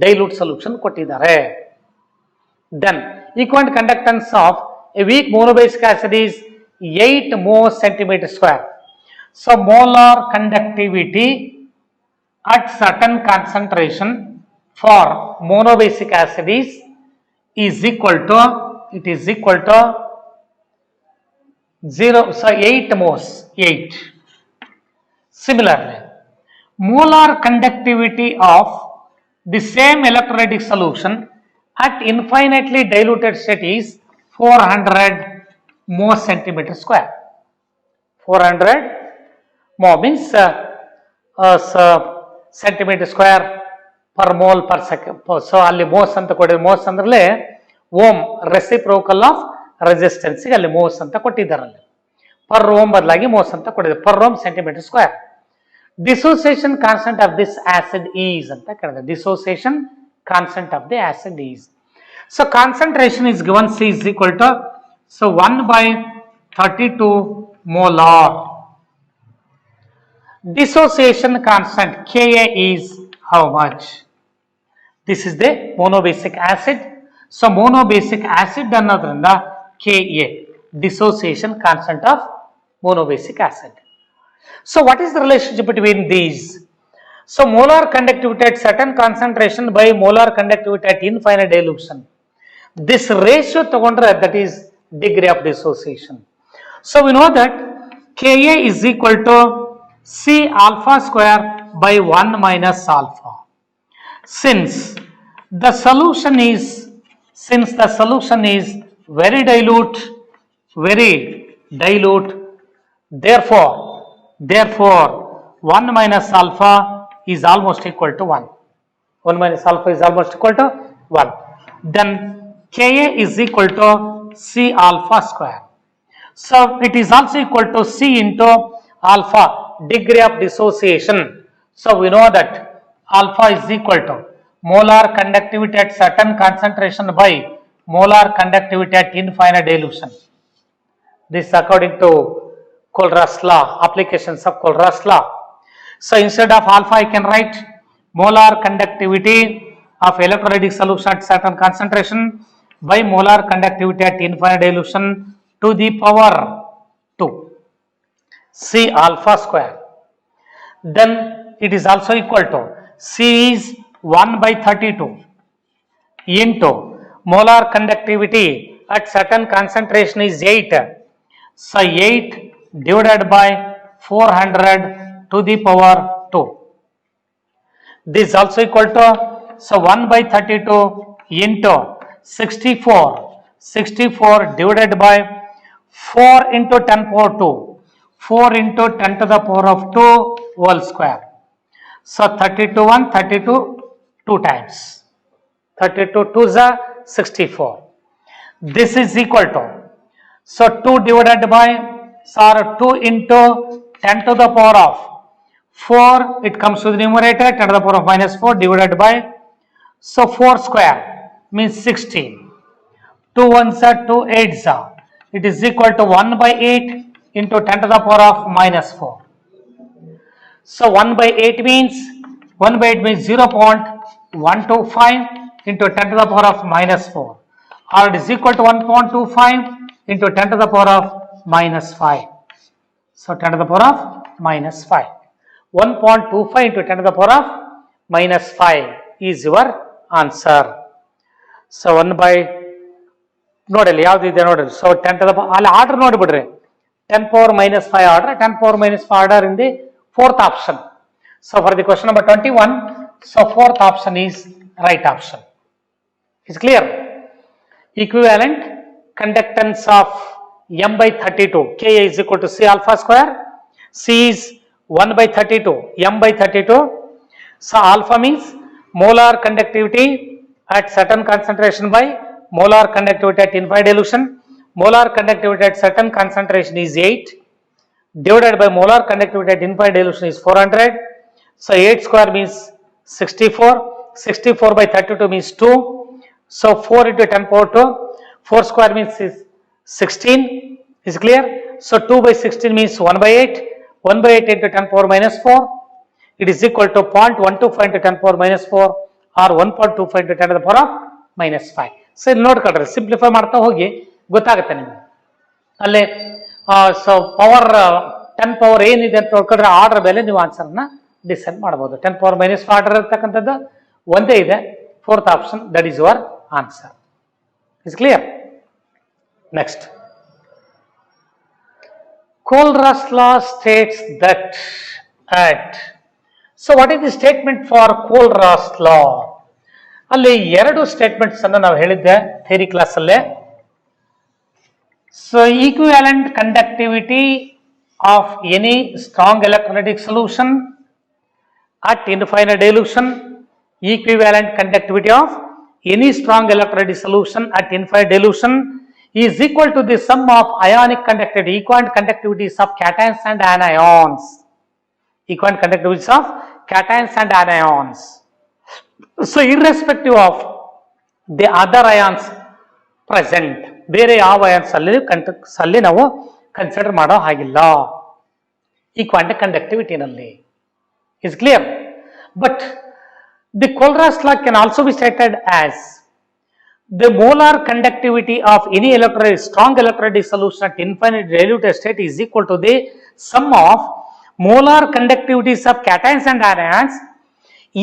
dilute solution ಕೊಟ್ಟಿದ್ದಾರೆ. Then equivalent conductance of a weak monobasic acid is 8 mole centimeter square. So molar conductivity at certain concentration for monobasic acid is equal to 0, so 8 moles, 8. Similarly, molar conductivity of the same electrolytic solution at infinitely diluted state is 400 mole centimeter square. 400 mole means centimeter square per mole per second. So ಅಲ್ಲಿ ಮೋಸ್ ಅಂತ ಕೊಟ್ಟಿದ್ದಾರೆ. ಮೋಸ್ ಅಂದ್ರೆ ohm reciprocal of resistance ಅಲ್ಲಿ ಮೋಸ್ ಅಂತ ಕೊಟ್ಟಿದ್ದಾರಲ್ಲಿ. Per ohm ಬದಲಾಗಿ ಮೋಸ್ ಅಂತ ಕೊಟ್ಟಿದ್ದಾರೆ. Per ohm centimetre square. Dissociation constant of this acid is ಅಂತ ಕೇಳಿದೆ. Dissociation constant of the acid is. So concentration is given C is equal to 1 by 32 molar. Dissociation constant Ka is how much? This is the monobasic acid. So monobasic acid ಅನ್ನೋದ್ರಿಂದ Ka, dissociation constant of monobasic acid. So what is the relationship between these? So molar conductivity at certain concentration by molar conductivity at infinite dilution. This ratio ತಗೊಂಡ್ರೆ that is degree of dissociation. So we know that Ka is equal to C alpha square by 1 minus alpha. Since the solution is very dilute, therefore 1 minus alpha is almost equal to 1. 1 minus alpha is almost equal to 1. Then Ka is equal to C alpha square. So it is also equal to C into alpha, degree of dissociation. So we know that alpha is equal to molar conductivity at certain concentration by molar conductivity at infinite dilution. This according to Kohlraasch law, applications of Kohlraasch law. So instead of alpha I can write molar conductivity of electrolytic solution at certain concentration by molar conductivity at infinite dilution to the power 2 C alpha square. Then it is also equal to C is 1 by 32 into molar conductivity at certain concentration is 8. So 8 divided by 400 to the power 2. This is also equal to 1 by 32 into 64 64 divided by 4 into 10 power 2. 4 into 10 to the power of 2 whole square. So 32 1, 32 2 times. 32 2s are 64. This is equal to, so 2 divided by, sorry, 2 into 10 to the power of 4, it comes to the numerator, 10 to the power of minus 4 divided by, so 4 square means 16. 2 ones are 2 8s are. It is equal to 1 by 8 into 10 to the power of minus 4. So 1 by 8 means 0.125 into 10 to the power of minus 4, or it is equal to 1.25 into 10 to the power of minus 5. So 10 to the power of minus 5. 1.25 into 10 to the power of minus 5 is your answer. So 1 by, ನೋಡಲಿ ಯಾವ್ದಿದೆ ನೋಡ್ರಿ. So 10 to the power, ಅಲ್ಲಿ order ನೋಡಿಬಿಡ್ರಿ, 10 power minus 5 order, 10 power minus 5 order in the fourth option. So for the question number 21, so fourth option is right option. Is clear? Equivalent conductance of m by 32, K is equal to C alpha square. C is 1 by 32, m by 32. So alpha means molar conductivity at certain concentration by molar conductivity at infinite dilution. Molar conductivity at certain concentration is 8 divided by molar conductivity at infinite dilution is 400. So 8 square means 64. 64 by 32 means 2. So 4 into 10 power 2. 4 square means 16. Is clear? So 2 by 16 means 1 by 8. 1 by 8 into 10 power minus 4. It is equal to 0.125 into 10 power minus 4 or 1.25 into 10 to the power of minus 5. So ಇಲ್ಲಿ ನೋಡ್ಕೊಳ್ರಿ, simplify ಮಾಡ್ತಾ ಹೋಗಿ ಗೊತ್ತಾಗುತ್ತೆ ನಿಮಗೆ. ಅಲ್ಲೇ so power 10 power ಏನಿದೆ ಅಂತ ನೋಡ್ಕೊಂಡ್ರೆ order ಮೇಲೆ ನೀವು ಆನ್ಸರ್ನ ಡಿಸೈಡ್ ಮಾಡ್ಬೋದು. 10 ಪವರ್ minus 5 ಆರ್ಡರ್ ಇರ್ತಕ್ಕಂಥದ್ದು ಒಂದೇ ಇದೆ, fourth option, that is your answer. Is clear? Next, Kohlrausch law states that at, so what is the statement for Kohlrausch law? ಅಲ್ಲಿ ಎರಡು ಸ್ಟೇಟ್ಮೆಂಟ್ಸ್ ಅನ್ನು ನಾವು ಹೇಳಿದ್ದೆ ಥಿಯರಿ ಕ್ಲಾಸ್ ಅಲ್ಲೇ. So equivalent conductivity of any strong electrolytic solution at infinite dilution, equivalent conductivity of any strong electrolytic solution at infinite dilution is equal to the sum of ionic conductivity, equivalent conductivities of cations and anions. Equivalent conductivities of cations and anions. So irrespective of the other ions present, ಬೇರೆ ಯಾವ ions ಅಲ್ಲಿ ನಾವು consider ಮಾಡೋ ಹಾಗಿಲ್ಲ equivalent conductivity ನಲ್ಲಿ. Is clear? But the Kohlrausch law can also be stated as the molar conductivity of any electrolytic, strong electrolytic solution at infinite diluted state is equal to the sum of molar conductivities of cations and anions.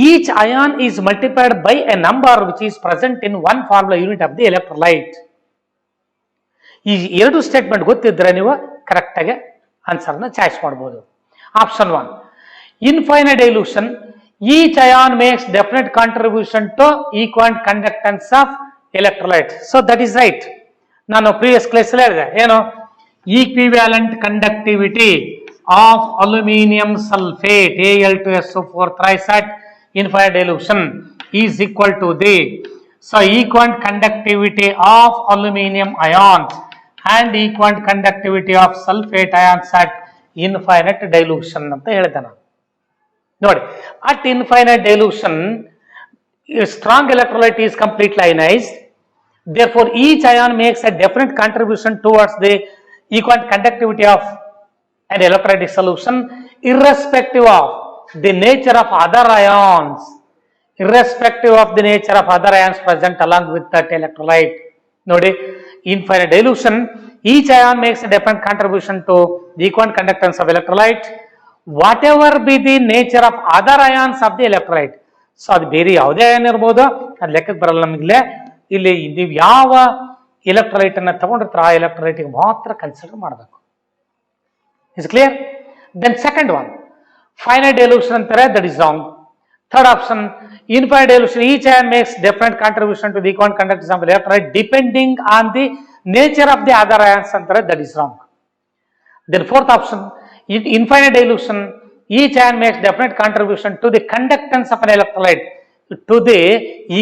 Each ion is multiplied by a number which is present in one formula unit of the electrolyte. ಈ ಎರಡು statement ಗೊತ್ತಿದ್ರೆ ನೀವು correct ಆಗಿ ಆನ್ಸರ್ನ choice ಮಾಡಬಹುದು. Option 1, infinite dilution, each ion makes definite contribution to equivalent conductance of electrolyte. So that is right. ನಾನು previous class ಅಲ್ಲಿ ಹೇಳಿದೆ ಏನು, equivalent conductivity of aluminium sulphate Al2SO4 thrice at infinite dilution is equal to the, so equivalent conductivity of aluminum ions and equivalent conductivity of sulfate ions at infinite dilution ಅಂತ ಹೇಳಿದೆ ನಾನು. ನೋಡಿ, at infinite dilution a strong electrolyte is completely ionized, therefore each ion makes a definite contribution towards the equivalent conductivity of an electrolytic solution irrespective of the nature of other ions, irrespective of the nature of other ions present along with that electrolyte. ನೋಡಿ, infinite dilution, each ion makes a definite contribution to the equivalent conductance of electrolyte whatever be the nature of other ions of the electrolyte. So ಅದು ಬೇರೆ ಯಾವುದೇ ion ಇರ್ಬೋದು, ಅದು ಲೆಕ್ಕಕ್ಕೆ ಬರಲ್ಲ ನಮಗಿಲ್ಲೇ. ಇಲ್ಲಿ ನೀವು ಯಾವ ಎಲೆಕ್ಟ್ರೋಲೈಟ್ ಅನ್ನ ತಗೊಂಡಿರ್ತೀರ ಆ ಎಲೆಕ್ಟ್ರೋಲೈಟ್ಗೆ ಮಾತ್ರ ಕನ್ಸಿಡರ್ ಮಾಡಬೇಕು. Is clear? Then second one, finite dilution ಅಂತಾರೆ, that is wrong. Third option, infinite dilution. Each ion makes different contribution to the equivalent conductance of electrolyte depending on the nature of the other ions. That is wrong. Then fourth option, infinite dilution. Each ion makes definite contribution to the conductance of an electrolyte, to the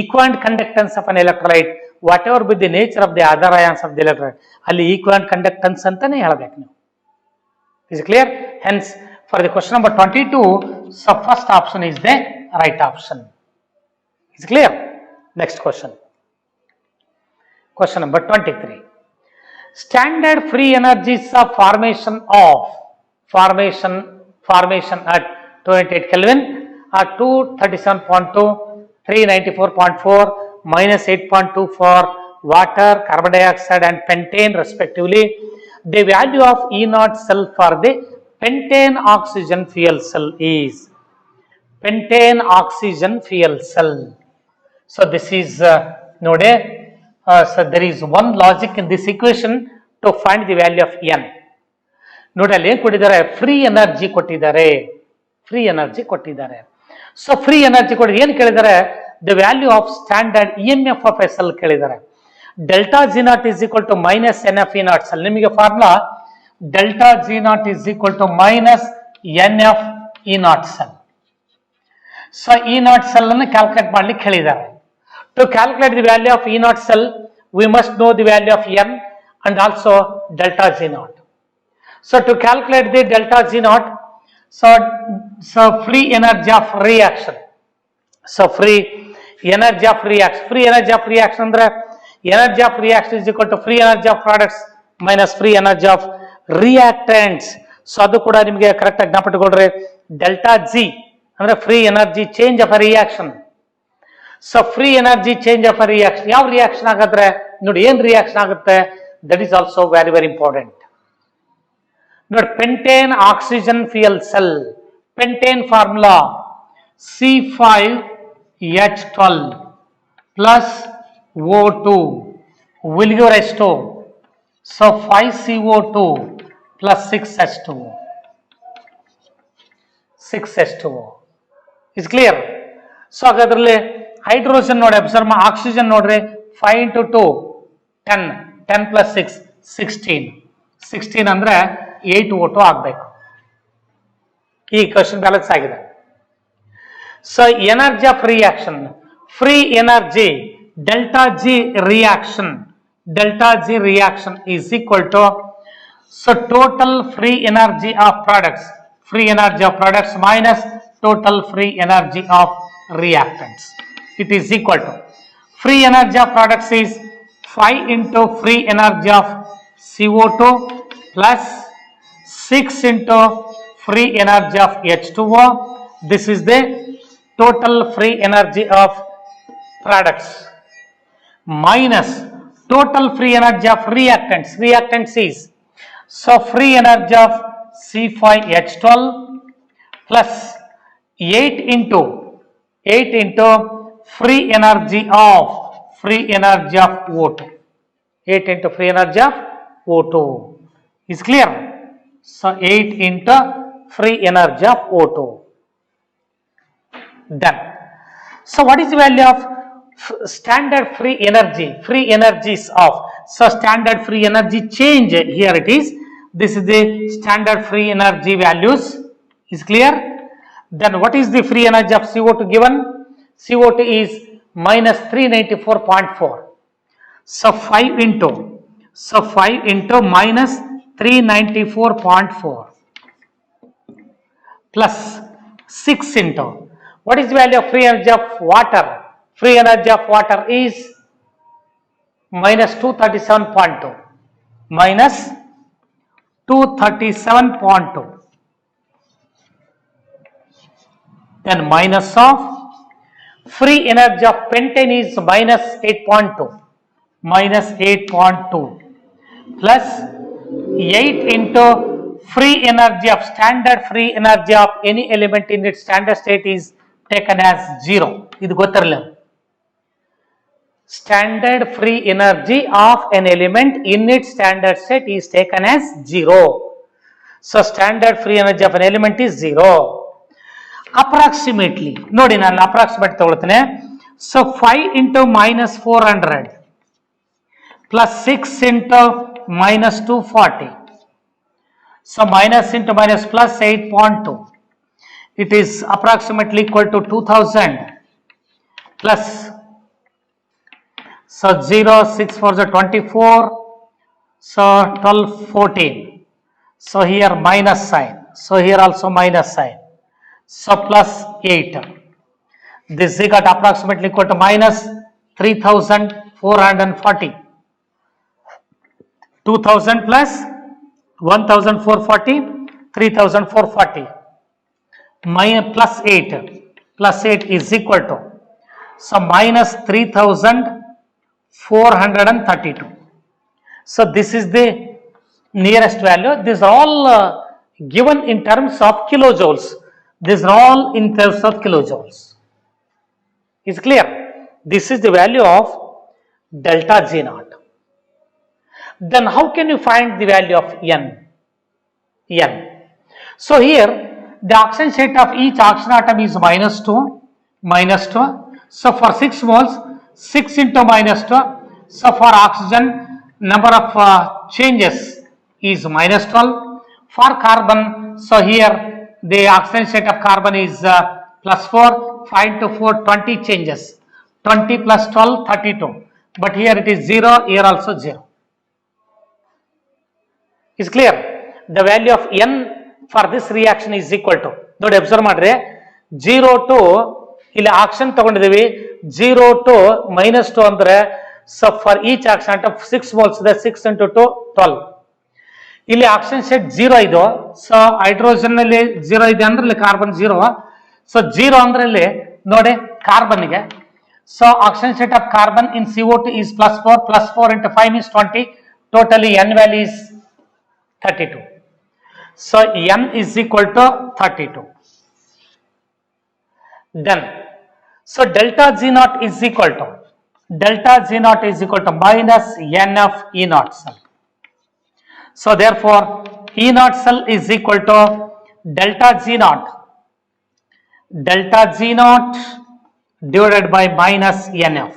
equivalent conductance of an electrolyte, whatever be the nature of the other ions of the electrolyte. Ali equivalent conductance antane helbeku ನೀವು. Is it clear? Hence, for the question number 22, so first option is the right option. Is it clear? Next question. Question number 23. Standard free energies of formation at 288 Kelvin are 237.2, 394.4, minus 8.2 for water, carbon dioxide and pentane respectively. The value of E0 cell for the pentane oxygen fuel cell is pentane oxygen fuel cell. So this is so there is one logic in this equation to find the value of n. ನೋಡಿ ಅಲ್ಲಿ ಏನು ಕೊಟ್ಟಿದ್ದಾರೆ, free energy ಕೊಟ್ಟಿದ್ದಾರೆ. So free energy ಕೊಡಿ ಏನು ಕೇಳಿದ್ದಾರೆ, the value of standard EMF of a cell ಕೇಳಿದ್ದಾರೆ. Delta G0 is equal to minus NF E0 cell. ನಿಮಗೆ formula delta G0 is equal to minus NF E0 cell. So E0 cell ಅನ್ನು calculate ಮಾಡ್ಲಿಕ್ಕೆ ಹೇಳಿದ್ದಾರೆ. To calculate the value of E0 cell, we must know the value of n and also delta G0. So to calculate the delta G0, so free energy of reaction. So free energy of reaction ಅಂದ್ರೆ energy of reaction is equal to free energy of products minus free energy of reactants. So ಅದು ಕೂಡ ನಿಮಗೆ correct ಆಗಿ ಜ್ಞಾಪಕಟ್ಕೊಳ್ರಿ. Delta G ಅಂದ್ರೆ free energy change of a reaction. So free energy change of a reaction, ಯಾವ reaction ಆಗುತ್ತೆ ನೋಡಿ, ಏನ್ ರಿಯಾಕ್ಷನ್ ಆಗುತ್ತೆ, that is also very very important. ನೋಡಿ pentane oxygen fuel cell, pentane formula C5H12 plus O2 will give rise to, so 5CO2 plus 6H2O. Is clear? So ಹಾಗಾದ್ರಲ್ಲಿ hydrogen ನೋಡಿ observe ಮಾಡಿ, oxygen ನೋಡ್ರಿ 5 into 2 10, 10 plus 6 16 ಅಂದ್ರೆ 8 O2 ಆಗ್ಬೇಕು. ಈ question balance ಆಗಿದೆ. So energy of reaction, free energy delta G reaction is equal to, so total free energy of products minus total free energy of reactants. It is equal to, free energy of products is 5 into free energy of CO2 plus 6 into free energy of H2O. This is the total free energy of products minus total free energy of reactants is, so free energy of C5H12 plus 8 into free energy of O2, 8 into free energy of O2. Is clear? So 8 into free energy of O2. Done. So what is the value of standard free energies of, so standard free energy change, here it is, this is the standard free energy values. Is clear? Then what is the free energy of CO2 given? CO2 is minus 394.4. So 5 into minus 394.4 plus 6 into, what is the value of free energy of water? Free energy of water is minus 237.2, minus 237.2, then minus of free energy of pentane is minus 8.2, plus 8 into free energy of standard free energy of any element in its standard state is taken as 0. ಇದು ಗೊತ್ತಿರಲಿಲ್ಲ. Standard free energy of an element in its standard state is taken as 0. So standard free energy of an element is 0. Approximately ನೋಡಿ ನಾನು approximate ತಗೊಳ್ತೇನೆ. So 5 into minus 400 plus 6 into minus 240. So minus into minus plus 8.2. It is approximately equal to 2000 plus. So 0, 6 for the 24. So 12, 14. So here minus sign. So here also minus sign. So plus 8. This is got approximately equal to minus 3440. 2000 plus 1440, 3440. Plus 8 is equal to, so minus 3432. So this is the nearest value. These are all given in terms of kilojoules. These are all in terms of kilojoules. Is clear? This is the value of delta G naught. Then how can you find the value of N? So here the oxygen state of each oxygen atom is minus 2. So for 6 moles, 6 into minus 2. So for oxygen, number of changes is minus 12. For carbon, so here the oxygen state of carbon is plus 4. 5 into 4, 20 changes. 20 plus 12, 32. But here it is 0, here also 0. Is clear? The value of N for this reaction is equal to, ನೋಡಿ observe ಮಾಡ್ರಿ, 0 to ಇಲ್ಲಿ action ತಗೊಂಡಿದ್ದೀವಿ, 0 to -2 ಅಂದ್ರೆ, so for each action atom 6 moles ಇದೆ, 6 into 2, 12. ಇಲ್ಲಿ action set 0 ಇದು, so hydrogen ನಲ್ಲಿ 0 ಇದೆ ಅಂದ್ರೆ ಇಲ್ಲಿ ಕಾರ್ಬನ್ 0. ಸೊ 0 ಅಂದ್ರೆ ಇಲ್ಲಿ ನೋಡಿ ಕಾರ್ಬನ್ಗೆ, so action set of carbon in CO2 is plus 4 into 5 is 20. Totally N value is 32. So N is equal to 32. Then, so delta G naught is equal to minus NF E naught cell. So therefore E naught cell is equal to delta G naught divided by minus NF.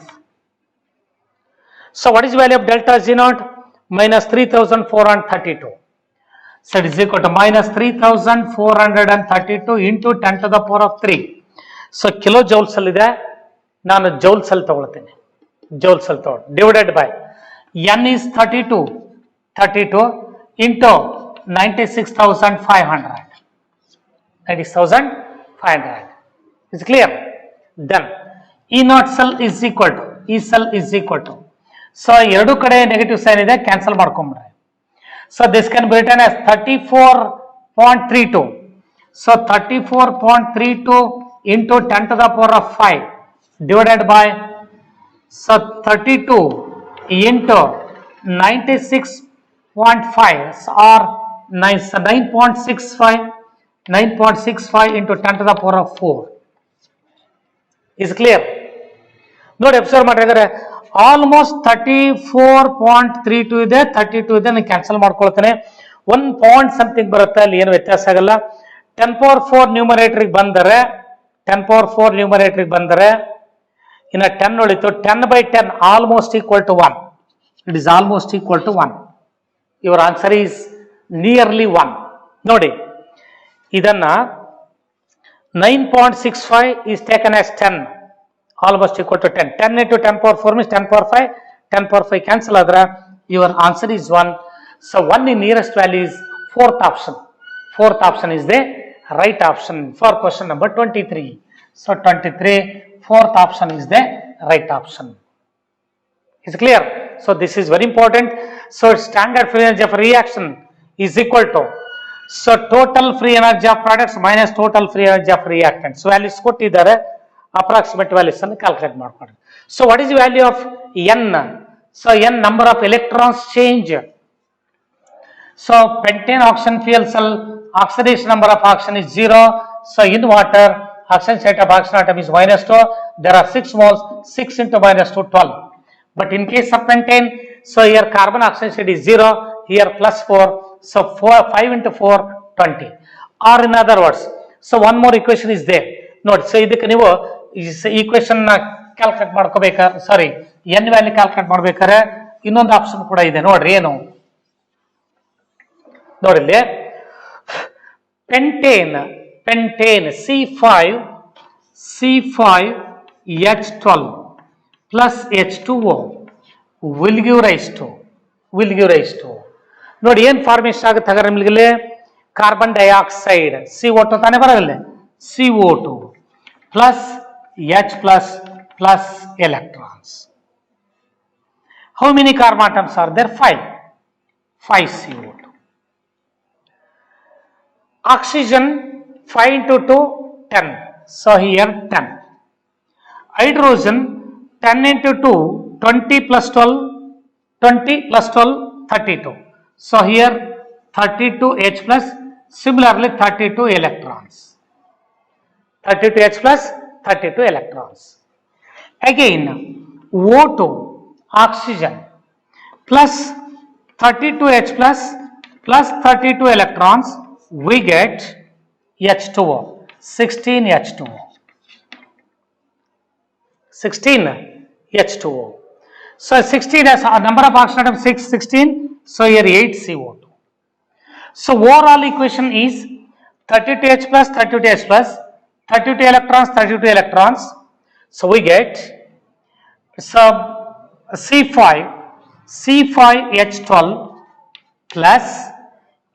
So what is the value of delta G naught? Minus 3432. So it is equal to minus 3432 into 10 to the power of 3. So kilojoules ಅಲ್ಲಿ ಇದೆ, ನಾನು joules ಅಲ್ಲಿ ತಗೊಳ್ತೀನಿ, divided by N is 32 into 96,500. Is clear? Then E naught cell is equal to, so ಎರಡು ಕಡೆ negative sign ಇದೆ, cancel ಮಾಡ್ಕೊಂಡ್ಬಿಡ್ರಿ. So this can be written as 34.32. So 34.32 into 10 to the power of 5 divided by, so 32 into 96.5 or 9.65 into 10 to the power of 4. Is clear? ನೋಡಿ observe ಮಾಡಿದ್ರೆ almost 34.32 ಇದೆ, 32 ಇದೆ, ನಾನು cancel ಮಾಡ್ಕೊಳ್ತೇನೆ. 1 point something ಬರುತ್ತೆ, ಅಲ್ಲಿ ಏನು ವ್ಯತ್ಯಾಸ ಆಗಲ್ಲ. 10 power 4 ನ್ಯೂಮರೇಟರ್ಗೆ ಬಂದರೆ, ಇನ್ನು 10 ಉಳಿತು, 10 by 10 almost equal to 1. It is almost equal to 1. Your answer is nearly 1. ನೋಡಿ ಇದನ್ನ 9.65 is taken as 10, almost equal to 10. 10 into 10 power 4 means 10 power 5. 10 power 5 cancel adra. Your answer is 1. So 1 in nearest value is fourth option. Fourth option is the right option for question number 23. So 23, fourth option is the right option. Is clear? So this is very important. So standard free energy of reaction is equal to, so total free energy of products minus total free energy of reactants. So values ಕೊಟ್ಟಿದ್ದಾರೆ, approximate values ಅನ್ನು calculate ಮಾಡ್ಕೊಳ್ಳಿ. So what is the value of N? So N number of electrons change. So pentane oxygen fuel cell, oxidation number of oxygen is 0. So in water, oxygen state of oxygen atom is -2. There are 6 moles, 6 into -2, 12. But in case of pentane, so here carbon oxygen state is 0, here +4. So 5 into 4, 20. Or in other words, so one more equation is there ನೋಡಿ. So ಇದಕ್ಕೆ ನೀವು equation calculate ಮಾಡ್ಕೋಬೇಕಾದ್ರೆ sorry N value calculate ಮಾಡ್ಬೇಕಾದ್ರೆ ಇನ್ನೊಂದು option ಕೂಡ ಇದೆ ನೋಡ್ರಿ. ಏನು ನೋಡಿಲ್ಲಿ pentane C5H12 plus H2O will give rise to ನೋಡಿ ಏನ್ ಫಾರ್ಮೇಶನ್ ಆಗುತ್ತೆ ಹಾಗಾದ್ರೆ ನಿಮ್ಗೆ ಕಾರ್ಬನ್ ಡೈಆಕ್ಸೈಡ್ CO2 ತಾನೇ ಬರಲ್ಲ, CO2 plus H plus electrons. How many carbon atoms are there? 5 CO2. Oxygen 5 into 2 10, so here 10. Hydrogen 10 into 2 20 plus 12 32, so here 32 H plus, similarly 32 electrons, 32 H plus 32 electrons. Again O2 oxygen plus 32 H plus 32 electrons, we get H2O, 16 H2O. So 16 as a number of oxygen atoms 16, so here 8 CO2. So overall equation is 32H plus 32H plus 32 electrons, so we get C5H12 plus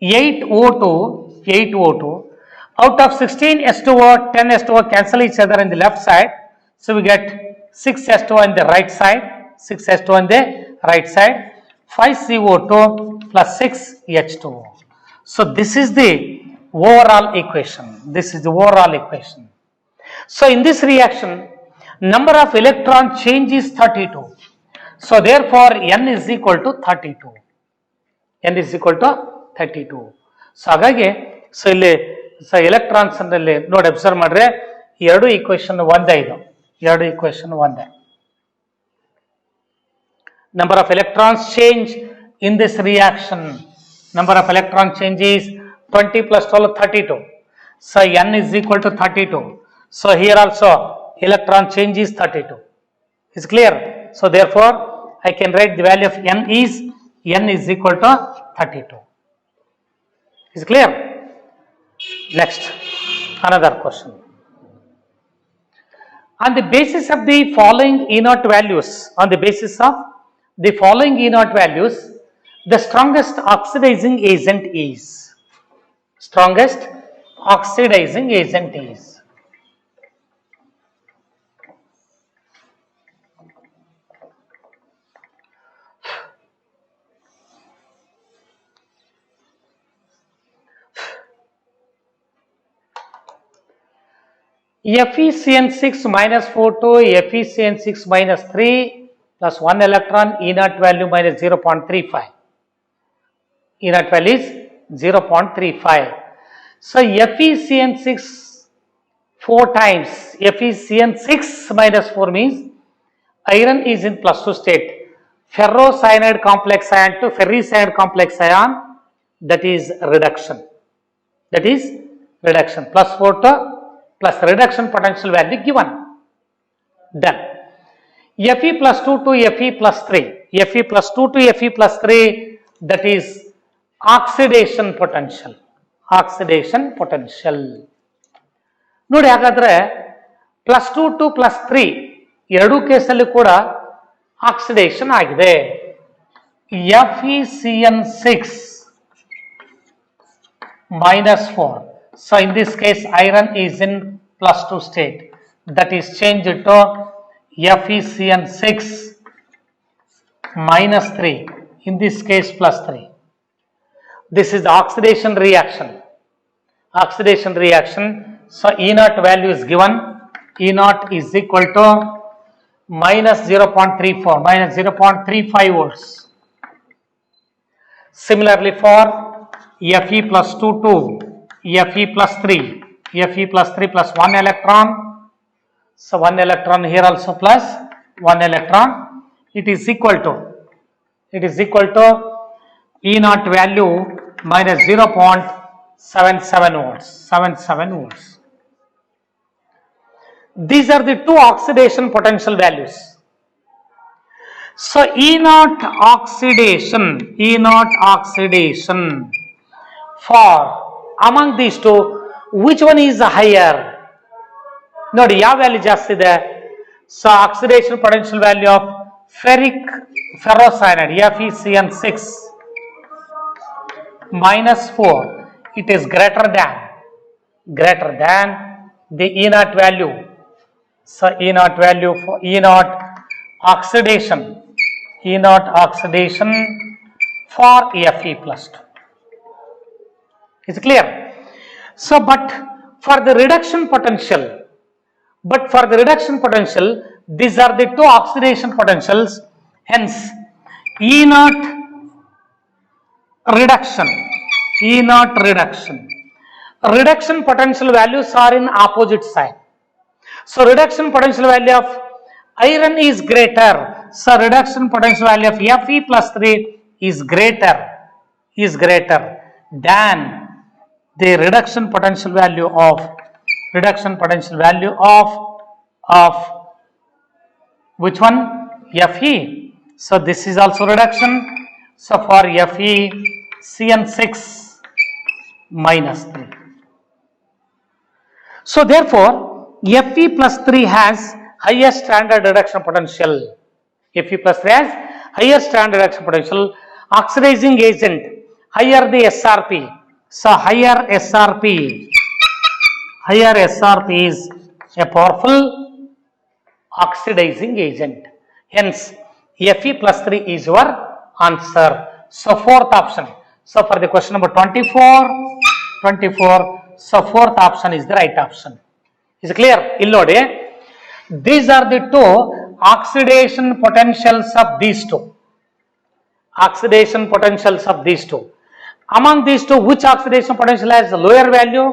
8O2. Out of 16 H2O, 10 H2O cancel each other in the left side, so we get 6 H2O on the right side, 5 CO2 plus 6 H2O. So this is the overall equation. So in this reaction, number of electron change is 32. So therefore N is equal to 32. So ಹಾಗಾಗಿ so ಇಲ್ಲಿ so electrons ನಲ್ಲಿ ನೋಡಿ observe ಮಾಡ್ರೆ ಎರಡು equation ಒಂದೇ. Number of electrons change in this reaction, number of electron change is 20 plus 12 32, so N is equal to 32. So here also electron change is 32. Is clear? So therefore I can write the value of N is equal to 32. Is clear? Next, another question. On the basis of the following E0 values, the strongest oxidizing agent is. FeCN6 minus 4 to FeCN6 minus 3 plus 1 electron, E0 value minus 0.35. E0 value is 0.35. So FeCN6 4 times, FeCN6 minus 4 means iron is in plus 2 state. Ferrocyanide complex ion to ferricyanide complex ion, that is reduction. Plus 4 to plus reduction potential value given. Then Fe plus 2 to Fe plus 3, that is oxidation potential. ನೋಡಿ ಹಾಗಾದ್ರೆ plus 2 to plus 3 ಎರಡು ಕೇಸಲ್ಲಿ ಕೂಡ oxidation ಆಗಿದೆ. FeCN6 minus 4. So in this case iron is in plus 2 state, that is changed to FeCN6 minus 3, in this case plus 3. This is the oxidation reaction. So E0 value is given. E0 is equal to minus 0.35 volts. Similarly for Fe plus 2 to Fe plus 3 plus 1 electron. So 1 electron here also plus 1 electron. It is equal to E0 value minus 77 volts. 77 volts. These are the two oxidation potential values. So E naught oxidation for among these two, which one is higher? ನೋಡಿ ಯಾವ value ಜಾಸ್ತಿ ಇದೆ? So oxidation potential value of ferrocyanide FeCN6 -4, it is greater than the E naught value. So E naught value for E naught oxidation for Fe+2. Is it clear? So but for the reduction potential, these are the two oxidation potentials, hence E naught reduction potential values are in opposite side. So reduction potential value of iron is greater. So reduction potential value of Fe+3 is greater than the reduction potential value of which one? Fe. So this is also reduction. So for FeCN6 -3. So therefore Fe+3 has higher standard reduction potential. Fe+3 has higher standard reduction potential. Oxidizing agent, higher the SRP. So higher SRP is a powerful oxidizing agent. Hence Fe+3 is your answer. So fourth option. So for the question number 24, so fourth option is the right option. Is it clear? Illi nodi, these are the two oxidation potentials of these two. Among these two, which oxidation potential has lower value?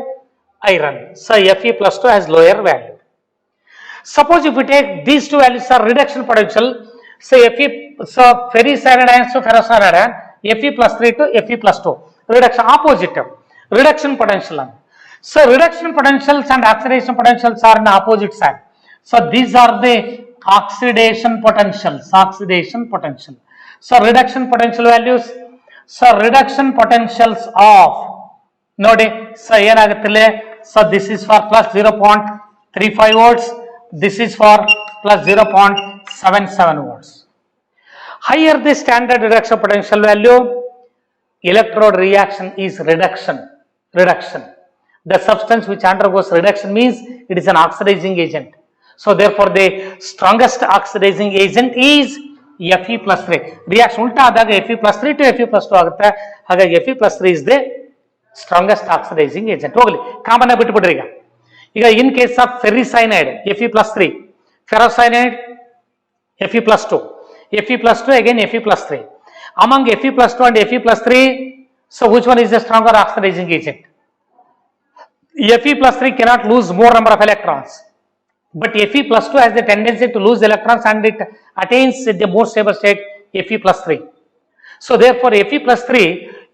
Iron. So Fe+2 has lower value. Suppose if we take these two values are reduction potential, so ferricyanide ions to ferrocyanide ion, Fe+3 to Fe+2, reduction opposite, reduction potential. So reduction potentials and oxidation potentials are in opposite side. So these are the oxidation potentials. So reduction potential values. So reduction potentials of nodi. So ಏನಾಗುತ್ತಿಲ್ಲ? So this is for plus 0.35 volts. This is for plus 0.77 volts. Higher the standard reduction potential value, electrode reaction is reduction. The substance which undergoes reduction means it is an oxidizing agent. So therefore the strongest oxidizing agent is Fe+3. Reaction ulta adaga Fe+3 to Fe+2 agutte. Hagagi Fe+3 is the strongest oxidizing agent. Hogli common biಟ್ಟು ಬಿಡ್ರಿ ಈಗ in case of ferricyanide Fe+3, ferrocyanide Fe+2, Fe+2 again Fe+3. Among Fe+2 and Fe+3, so which one is the stronger oxidizing agent? Fe+3 cannot lose more number of electrons, but Fe+2 has the tendency to lose electrons and it attains the more stable state Fe+3. So therefore Fe+3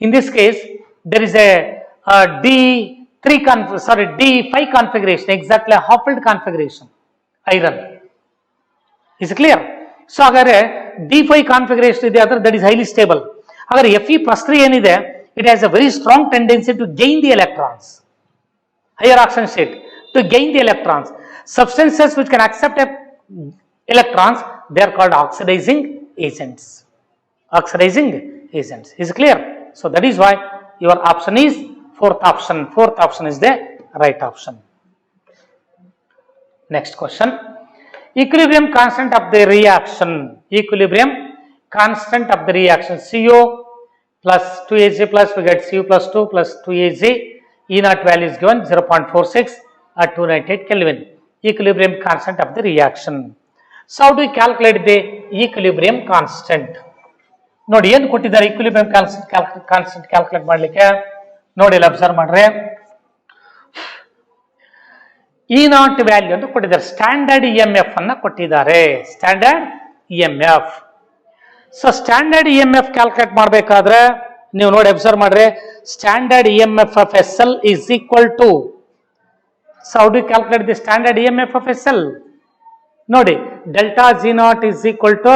in this case there is a D5 configuration, exactly a Hopfield configuration, iron. Is it clear? So agare D5 configuration is the other, that is highly stable. Agare Fe+3 enide, it has a very strong tendency to gain the electrons, higher oxidation state, to gain the electrons. Substances which can accept electrons, they are called oxidizing agents. Is it clear? So that is why your option is fourth option. Fourth option is the right option. Next question. Equilibrium constant of the reaction. CO plus 2Ag plus we get Cu plus 2 plus 2Ag. E naught value is given 0.46 at 298 Kelvin. Equilibrium constant of the reaction. So how do we calculate the equilibrium constant? ನೋಡಿ ಏನು ಕೊಟ್ಟಿದ್ದಾರೆ equilibrium constant calculate ಮಾಡಲಿಕ್ಕೆ? ನೋಡಿ ಇಲ್ಲಿ observe ಮಾಡ್ರೆ, E naught value ಅಂತ ಕೊಟ್ಟಿದ್ದಾರೆ, standard EMF ಅನ್ನ ಕೊಟ್ಟಿದ್ದಾರೆ, standard EMF. So standard EMF calculate ಮಾಡಬೇಕಾದ್ರೆ ನೀವು ನೋಡಿ ಅಬ್ಸರ್ವ್ ಮಾಡ್ರೆ standard E M F of S L is equal to, so how do calculate the standard E M F of S L? ನೋಡಿ, delta G naught is equal to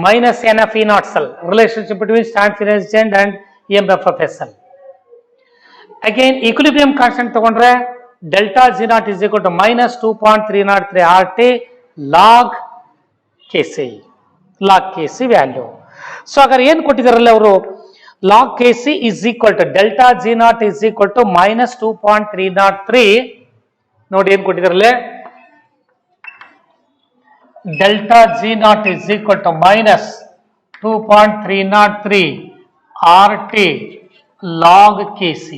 minus n of E naught cell, relationship between standard phase change and EMF of SL. Again, equilibrium constant ತಗೊಂಡ್ರೆ delta G naught is equal to minus 2.303 RT log KC, log KC value. So ಅಗರ್ ಏನು ಕೊಟ್ಟಿದಾರಲ್ಲ ಅವರು, log KC is equal to delta G naught is equal to minus 2.303, ನೋಡಿ ಏನು ಕೊಟ್ಟಿದಾರಲ್ಲ, delta G naught is equal to minus 2.303 RT log Kc.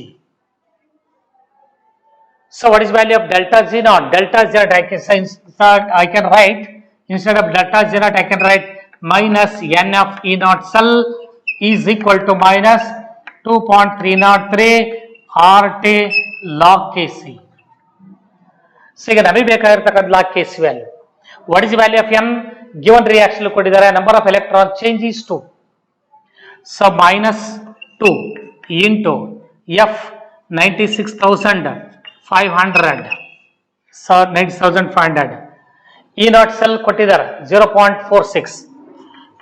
So what is value of delta G naught? Delta Z I can write, instead of delta G naught I can write minus n of E naught cell is equal to minus 2.303 RT log Kc. So ಈಗ ನಮಗೆ ಬೇಕಾಗಿರ್ತಕ್ಕಂಥ log Kc value. What is the value of n? Given reaction ಕೊಟ್ಟಿದ್ದಾರೆ, number of electron change is 2. So minus 2 into F 96,500. So 96,500. E naught cell ಕೊಟ್ಟಿದ್ದಾರೆ 0.46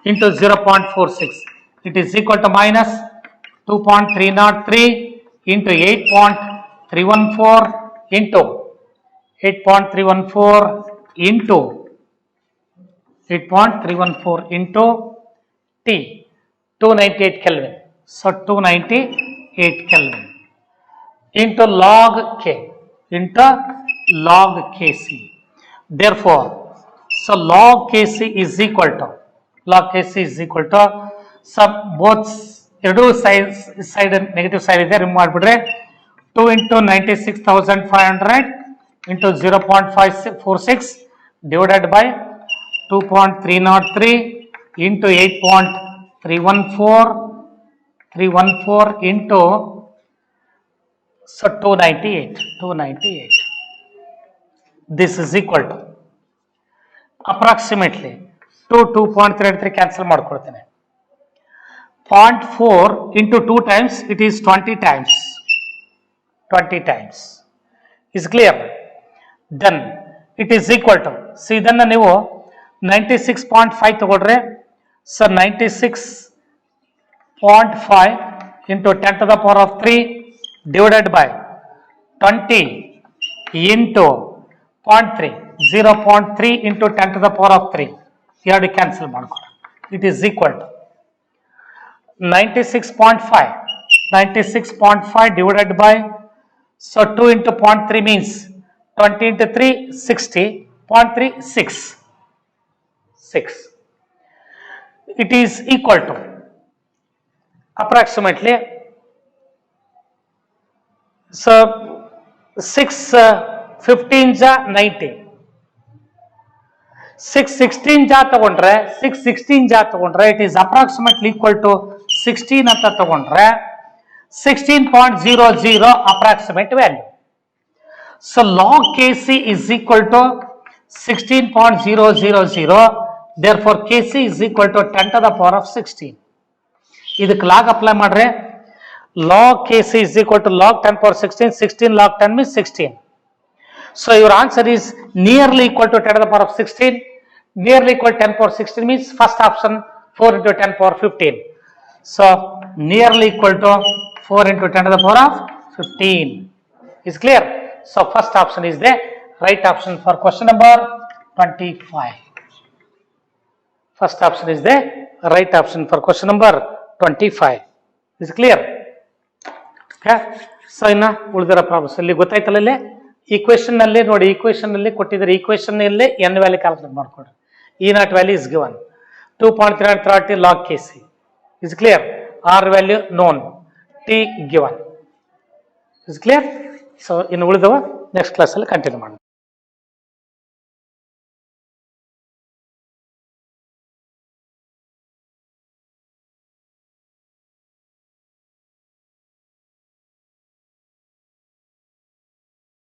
into 0.46. It is equal to minus 2.303 into 8.314 into 8.314 into 8.314 into T, 298 Kelvin. So 298 Kelvin into log K, into log Kc. Therefore, so log Kc is equal to, so both ಎರಡು side negative side ಇದೆ, remove ಮಾಡಿಬಿಟ್ರೆ 2 into 96,500 into 0.546 divided by 2.303 into 8.314 into, so 298. This is equal to approximately 2.303 cancel ಮಾಡ್ಕೊಳ್ತೇನೆ. 0.4 into 2 times, it is 20 times. Is clear? Then it is equal to, see ಇದನ್ನ ನೀವು 96.5 ತಗೊಳ್ರೆ, so 96.5 into 10 to the power of 3 divided by 20 into 0.3, 0.3 into 10 to the power of 3, ಎರಡು cancel ಮಾಡ್ಕೊಳ್ಳಿ. It is equal to 96.5 divided by, so 2 into 0.3 means 20 into 3, 60, 0.3, 6. It is equal to approximately, so 6 15 ja 90, 616 ja ತಗೊಂಡ್ರೆ 616 ja ತಗೊಂಡ್ರೆ it is approximately equal to 16 ಅಂತ ತಗೊಂಡ್ರೆ 16.00 approximate value. So log Kc is equal to 16.000. Therefore Kc is equal to 10 to the power of 16. ಇದಕ್ಕೆ log apply ಮಾಡ್ರೆ log Kc is equal to log 10 power 16. 16 log 10 means 16. So your answer is nearly equal to 10 to the power of 16. Nearly equal to 10 power 16 means first option 4 into 10 power 15. So nearly equal to 4 into 10 to the power of 15. Is clear? So first option is the right option for question number 25. First option is the right option for question number 25. Is clear? Okay. So ಇನ್ನ ಉಳಿದಿರೋ problems ಇಲ್ಲಿ ಗೊತ್ತಾಯ್ತಲ್ಲ, ಇಲ್ಲಿ equation ನಲ್ಲಿ ನೋಡಿ, equation ನಲ್ಲಿ ಕೊಟ್ಟಿದ್ದಾರೆ, equation ನಲ್ಲಿ n ವ್ಯಾಲ್ಯೂ ಕ್ಯಾಲ್ಕುಲೇಟ್ ಮಾಡ್ಕೊಡ್ರಿ. E naught value is given 2.330 log Kc. Is clear? R value known, T given. Is clear? So ಇನ್ನು ಉಳಿದವ ನೆಕ್ಸ್ಟ್ ಕ್ಲಾಸ್ ಅಲ್ಲಿ ಕಂಟಿನ್ಯೂ ಮಾಡೋಣ.